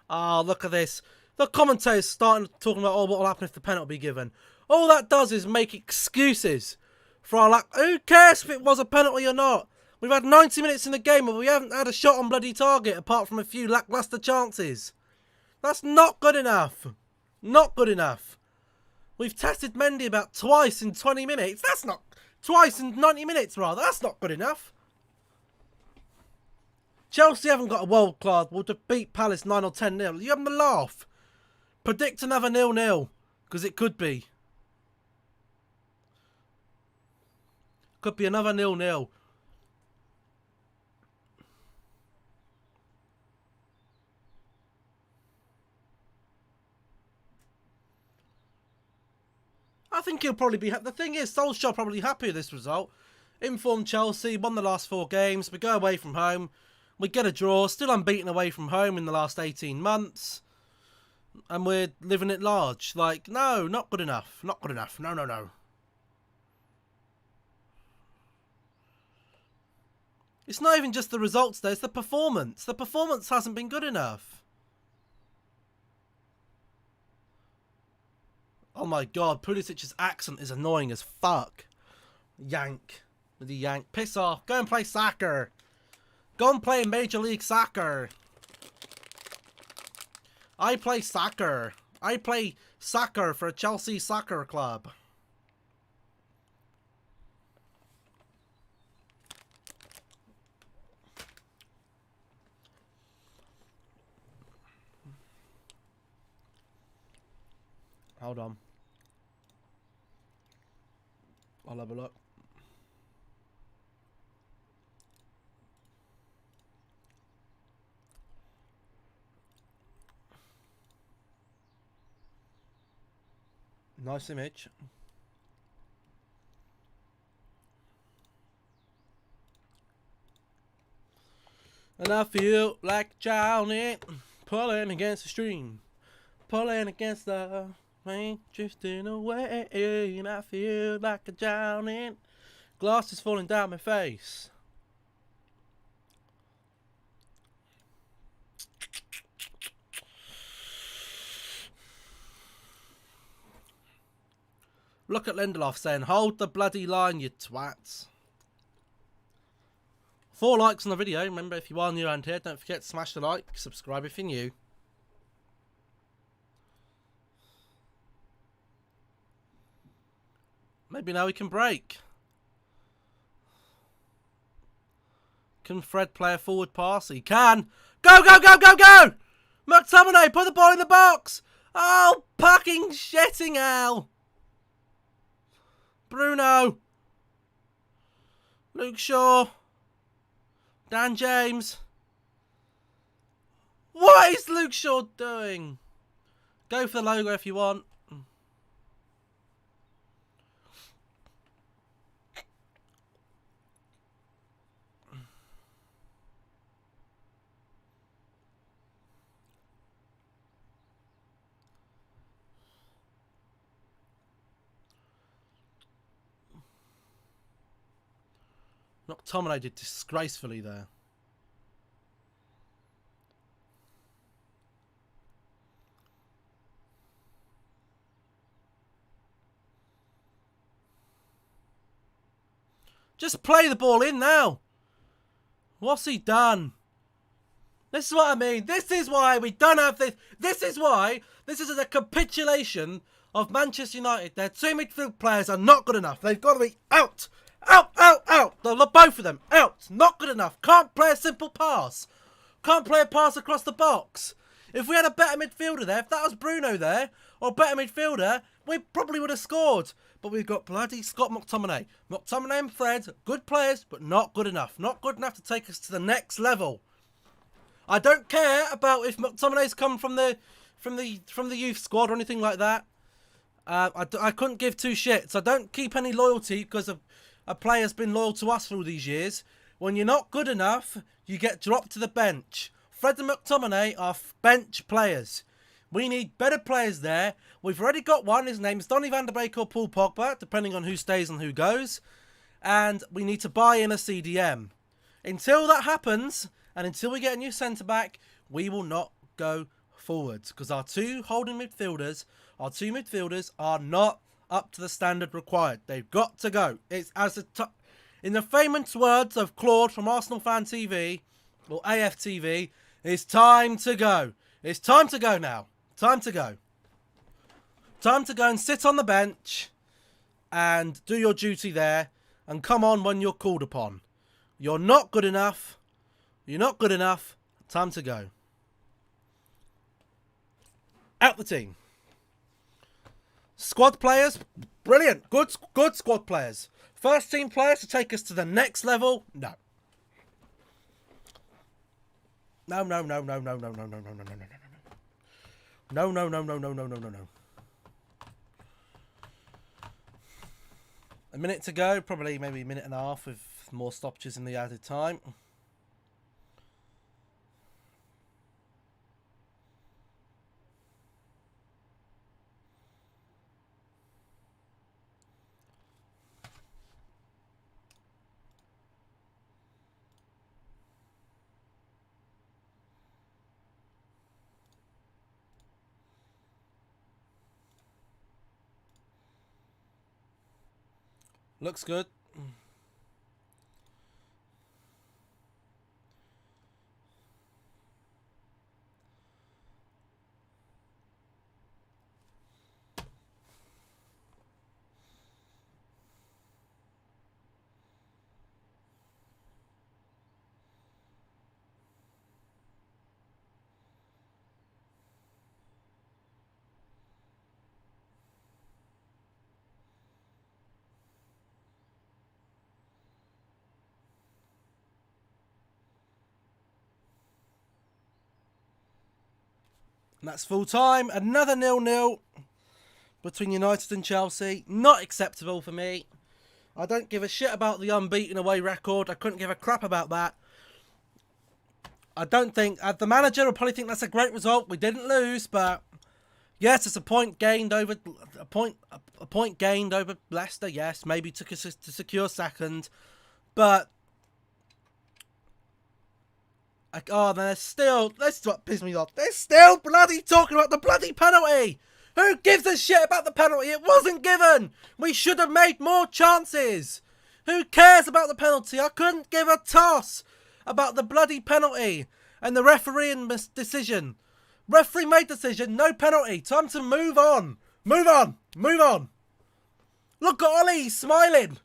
S1: Ah, look at this. The commentators starting talking about, oh, what will happen if the penalty be given. All that does is make excuses for our lack. Who cares if it was a penalty or not? We've had 90 minutes in the game and we haven't had a shot on bloody target apart from a few lacklustre chances. That's not good enough. Not good enough. We've tested Mendy about twice in 20 minutes. That's not... Twice in 90 minutes, rather. That's not good enough. Chelsea haven't got a world class. We'll defeat Palace 9 or 10-0. You having a laugh? Predict another 0-0. Because it could be. Could be another 0-0. I think he'll probably be... The thing is, Solskjaer probably happy with this result. Informed Chelsea, won the last 4 games. We go away from home. We get a draw. Still unbeaten away from home in the last 18 months. And we're living it large. Like, no, not good enough. Not good enough. No, no, no. It's not even just the results, though. It's the performance. The performance hasn't been good enough. Oh my god, Pulisic's accent is annoying as fuck. Yank. The yank. Piss off. Go and play soccer. Go and play Major League Soccer. I play soccer. I play soccer for Chelsea Soccer Club. Hold on. I'll have a look. Nice image. And I feel like drowning, pulling against the stream, pulling against the rain, drifting away, and I feel like I'm drowning. Glass is falling down my face. Look at Lindelof saying, hold the bloody line, you twats. 4 likes on the video. Remember, if you are new around here, don't forget to smash the like, subscribe if you're new. Maybe now we can break. Can Fred play a forward pass? He can. Go, go, go, go, go! McTominay, put the ball in the box! Oh, fucking shitting hell! Bruno. Luke Shaw. Dan James. What is Luke Shaw doing? Go for the logo if you want. McTominay did disgracefully there. Just play the ball in now. What's he done? This is what I mean. This is why we don't have this. This is why this is a capitulation of Manchester United. Their 2 midfield players are not good enough. They've got to be out. Out, out, out. Both of them. Out. Not good enough. Can't play a simple pass. Can't play a pass across the box. If we had a better midfielder there, if that was Bruno there, or a better midfielder, we probably would have scored. But we've got bloody Scott McTominay. McTominay and Fred, good players, but not good enough. Not good enough to take us to the next level. I don't care about if McTominay's come from the youth squad or anything like that. I couldn't give 2 shits. I don't keep any loyalty because a player's been loyal to us for all these years. When you're not good enough, you get dropped to the bench. Fred and McTominay are bench players. We need better players there. We've already got one. His name's Donny van der Beek or Paul Pogba, depending on who stays and who goes. And we need to buy in a CDM. Until that happens, and until we get a new centre-back, we will not go forwards. Because our 2 holding midfielders, are not up to the standard required. They've got to go. It's in the famous words of Claude from Arsenal Fan TV, or AFTV, it's time to go. It's time to go now. Time to go. Time to go and sit on the bench and do your duty there and come on when you're called upon. You're not good enough. You're not good enough. Time to go. Out the team. Squad players, brilliant. Good squad players. First team players to take us to the next level. No. No, no, no, no, no, no, no, no, no, no, no, no, no, no. No, no, no, no, no, no, no, no, no. A minute to go, probably maybe a minute and a half with more stoppages in the added time. Looks good. And that's full time. Another 0-0 between United and Chelsea. Not acceptable for me. I don't give a shit about the unbeaten away record. I couldn't give a crap about that. I don't think... the manager will probably think that's a great result. We didn't lose, but... Yes, it's a point gained over... A point gained over Leicester, yes. Maybe took us to secure second. But... Oh, they're still... This is what pissed me off. They're still bloody talking about the bloody penalty. Who gives a shit about the penalty? It wasn't given. We should have made more chances. Who cares about the penalty? I couldn't give a toss about the bloody penalty and the refereeing decision. Referee made decision, no penalty. Time to move on. Move on. Move on. Look at Ollie, he's smiling.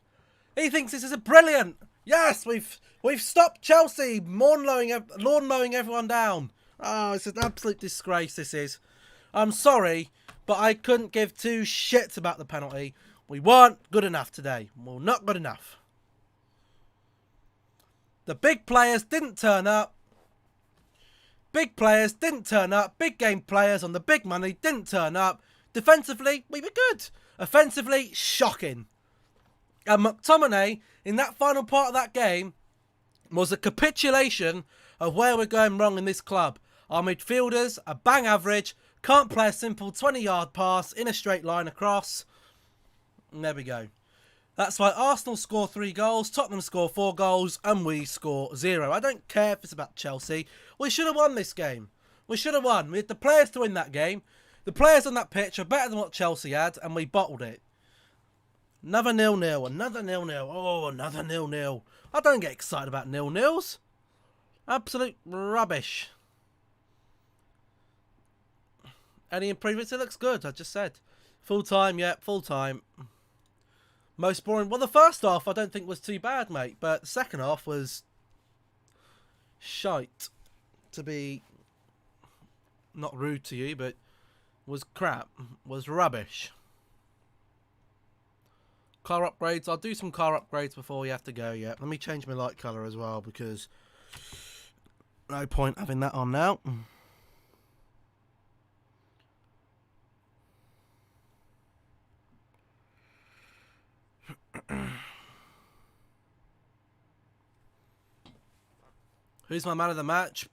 S1: He thinks this is brilliant. Yes, we've stopped Chelsea lawn mowing everyone down. Oh, it's an absolute disgrace, this is. I'm sorry, but I couldn't give two shits about the penalty. We weren't good enough today. We're not good enough. The big players didn't turn up. Big players didn't turn up. Big game players on the big money didn't turn up. Defensively, we were good. Offensively, shocking. And McTominay, in that final part of that game, was a capitulation of where we're going wrong in this club. Our midfielders are bang average. Can't play a simple 20-yard pass in a straight line across. And there we go. That's why Arsenal score 3 goals, Tottenham score 4 goals, and we score 0. I don't care if it's about Chelsea. We should have won this game. We should have won. We had the players to win that game. The players on that pitch are better than what Chelsea had, and we bottled it. Another 0-0. Another 0-0. Oh, another 0-0. I don't get excited about 0-0s. Absolute rubbish. Any improvements? It looks good, I just said. Full time, yeah, full time. Most boring. Well, the first half I don't think was too bad, mate. But the second half was shite. To be not rude to you, but was crap. Was rubbish. Car upgrades. I'll do some car upgrades before we have to go, yeah. Let me change my light colour as well, because no point having that on now. Who's my man of the match?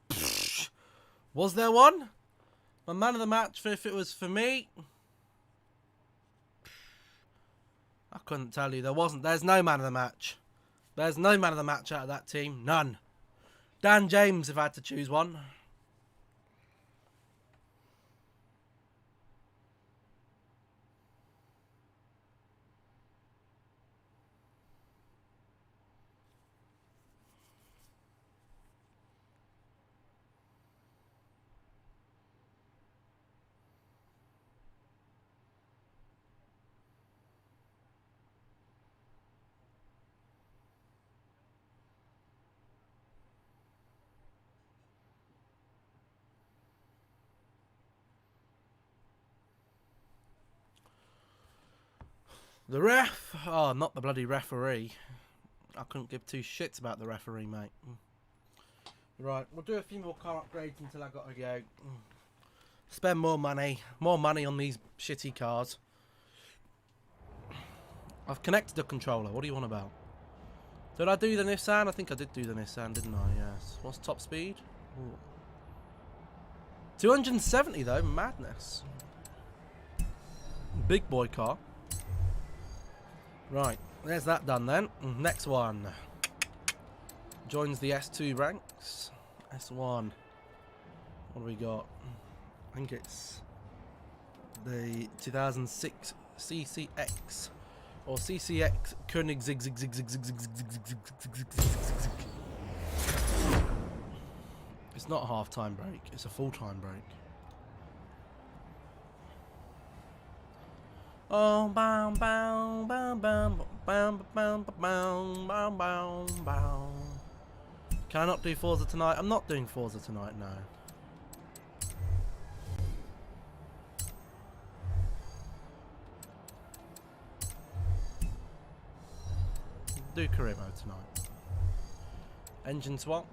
S1: Was there one? My man of the match, if it was for me, I couldn't tell you. There wasn't. There's no man of the match. There's no man of the match out of that team. None. Dan James, if I had to choose one. The ref? Oh, not the bloody referee. I couldn't give two shits about the referee, mate. Right, we'll do a few more car upgrades until I gotta go. Spend more money on these shitty cars. I've connected the controller. What do you want about? Did I do the Nissan? I think I did do the Nissan, didn't I? Yes. What's top speed? Ooh. 270 though, madness. Big boy car. Right, there's that done then. Next one. Joins the S2 ranks. S1. What do we got? I think it's the 2006 CCX. Or CCX Koenig Zig Zig Zig Zig Zig Zig Zig Zig Zig Zig Zig Zig. It's not a half-time break, it's a full-time break. Oh, bow, bow, bow, bow, bow, bow, bow, bow, bow, bow. Can I not do Forza tonight? I'm not doing Forza tonight, no. Do career mode tonight. Engine swap.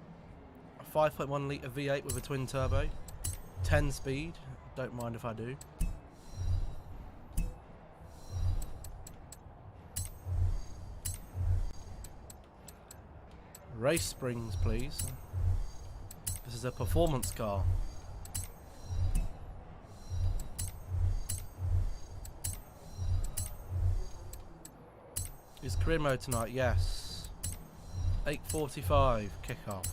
S1: A 5.1 litre V8 with a twin turbo. 10 speed. Don't mind if I do. Race springs, please. This is a performance car. Is career mode tonight? Yes. 8:45 kickoff.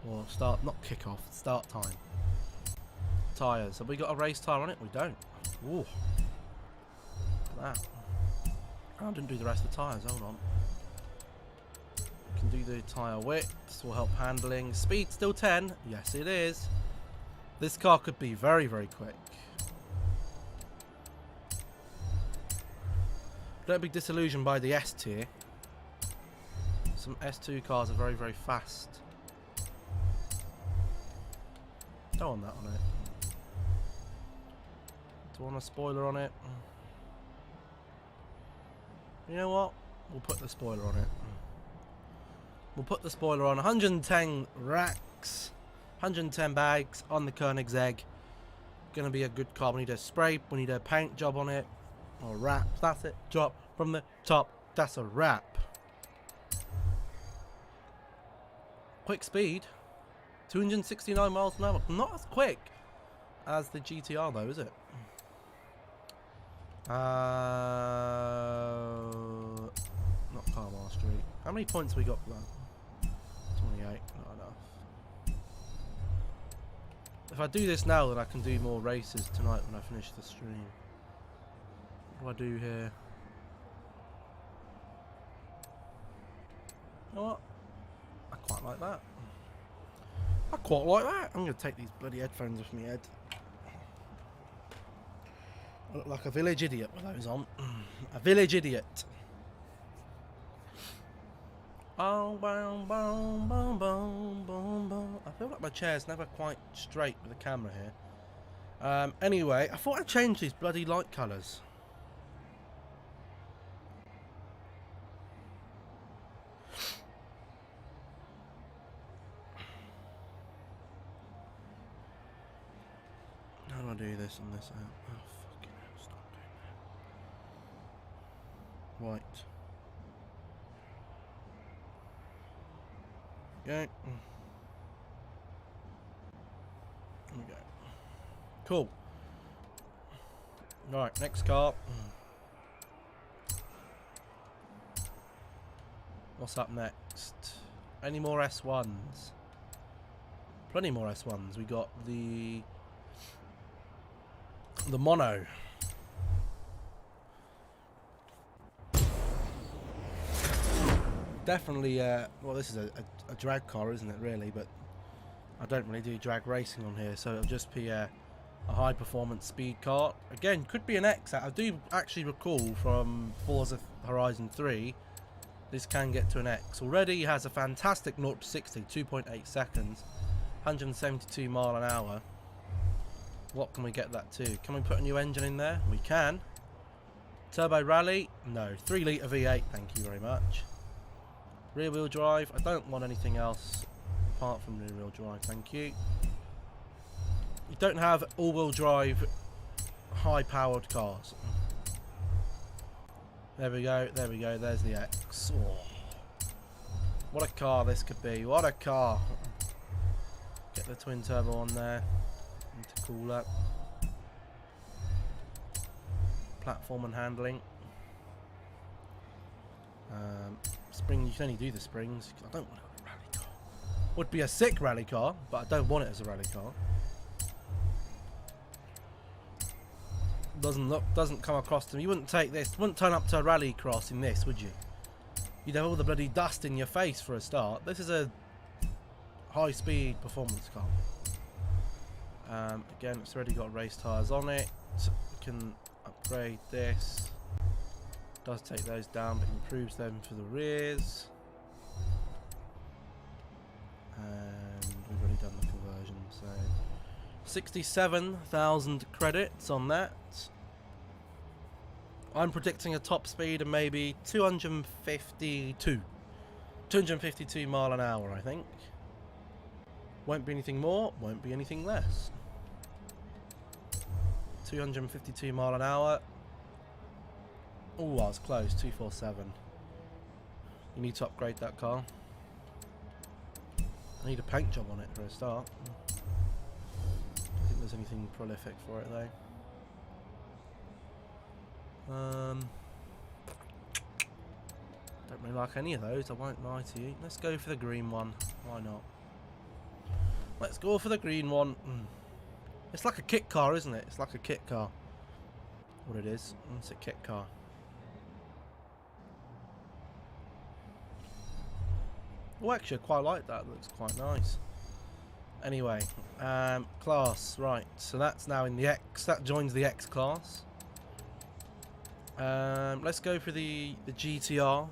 S1: Or start, not kickoff, start time. Tyres. Have we got a race tyre on it? We don't. Ooh. Look at that. Oh, I didn't do the rest of the tyres, hold on. Can do the tyre width, this will help handling. Speed still 10, yes it is. This car could be very, very quick. Don't be disillusioned by the S tier. Some S2 cars are very, very fast. Don't want that on it. Do I want a spoiler on it? You know what? We'll put the spoiler on it. We'll put the spoiler on. 110 racks, 110 bags on the Koenigsegg. Gonna be a good car. We need a spray, we need a paint job on it. Or wrap. That's it. Drop from the top. That's a wrap. Quick speed. 269 miles an hour. Not as quick as the GTR though, is it? Not Carmar Street. How many points we got for that? 28. Not enough. If I do this now, then I can do more races tonight when I finish the stream. What do I do here? You know what? I quite like that. I quite like that. I'm going to take these bloody headphones off my head. I look like a village idiot with those on. A village idiot. Oh, boom, boom, boom, boom, boom, boom. I feel like my chair's never quite straight with the camera here. Anyway, I thought I'd change these bloody light colours. How do I do this and this out? Oh, fucking hell, stop doing that. Right. Okay. There we go. Cool. Right, next car. What's up next? Any more S1s? Plenty more S1s. We got the mono. Definitely, well, this is a drag car, isn't it, really? But I don't really do drag racing on here, so it'll just be a high-performance speed car. Again, could be an X. I do actually recall from Forza Horizon 3, this can get to an X. Already has a fantastic 0 to 60, 2.8 seconds, 172 mile an hour. What can we get that to? Can we put a new engine in there? We can. Turbo Rally? No. 3 litre V8, thank you very much. Rear wheel drive? I don't want anything else apart from rear wheel drive, thank you. You don't have all wheel drive high powered cars. There we go, there's the X. Oh. What a car this could be, what a car. Get the twin turbo on there. Intercooler. Platform and handling. Spring, you can only do the springs. I don't want it as a rally car. Would be a sick rally car, but I don't want it as a rally car. Doesn't come across to me. You wouldn't take this, wouldn't turn up to a rally cross in this, would you? You'd have all the bloody dust in your face for a start. This is a high-speed performance car. Again, it's already got race tyres on it. We can upgrade this. Does take those down, but improves them for the rears. And we've already done the conversion, so 67,000 credits on that. I'm predicting a top speed of maybe 252 mile an hour, I think. Won't be anything more, won't be anything less. 252 mile an hour. Oh, I was close. 247. You need to upgrade that car. I need a paint job on it for a start. I don't think there's anything prolific for it though. Don't really like any of those, I won't lie to you. Let's go for the green one. Why not? Let's go for the green one. It's like a kit car, isn't it? It's like a kit car. what it is. It's a kit car. Oh, actually, I quite like that. Looks quite nice. Anyway, class. Right, so that's now in the X. That joins the X class. Let's go for the GTR.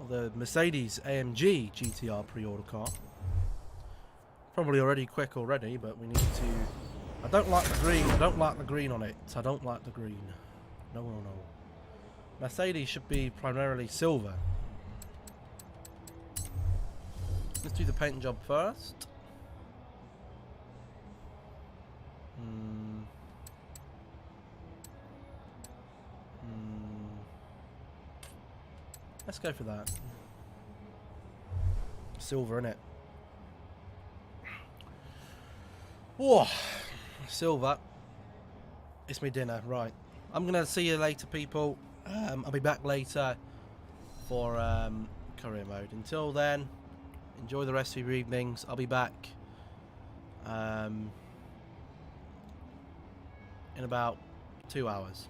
S1: Or the Mercedes AMG GTR pre-order car. Probably already quick already, but we need to... I don't like the green. I don't like the green on it. I don't like the green. No, no, no. Mercedes should be primarily silver. Let's do the paint job first. Let's go for that. Silver, innit? Whoa! Silver. It's me dinner, right. I'm gonna see you later, people. I'll be back later for career mode. Until then, enjoy the rest of your evenings. I'll be back in about 2 hours.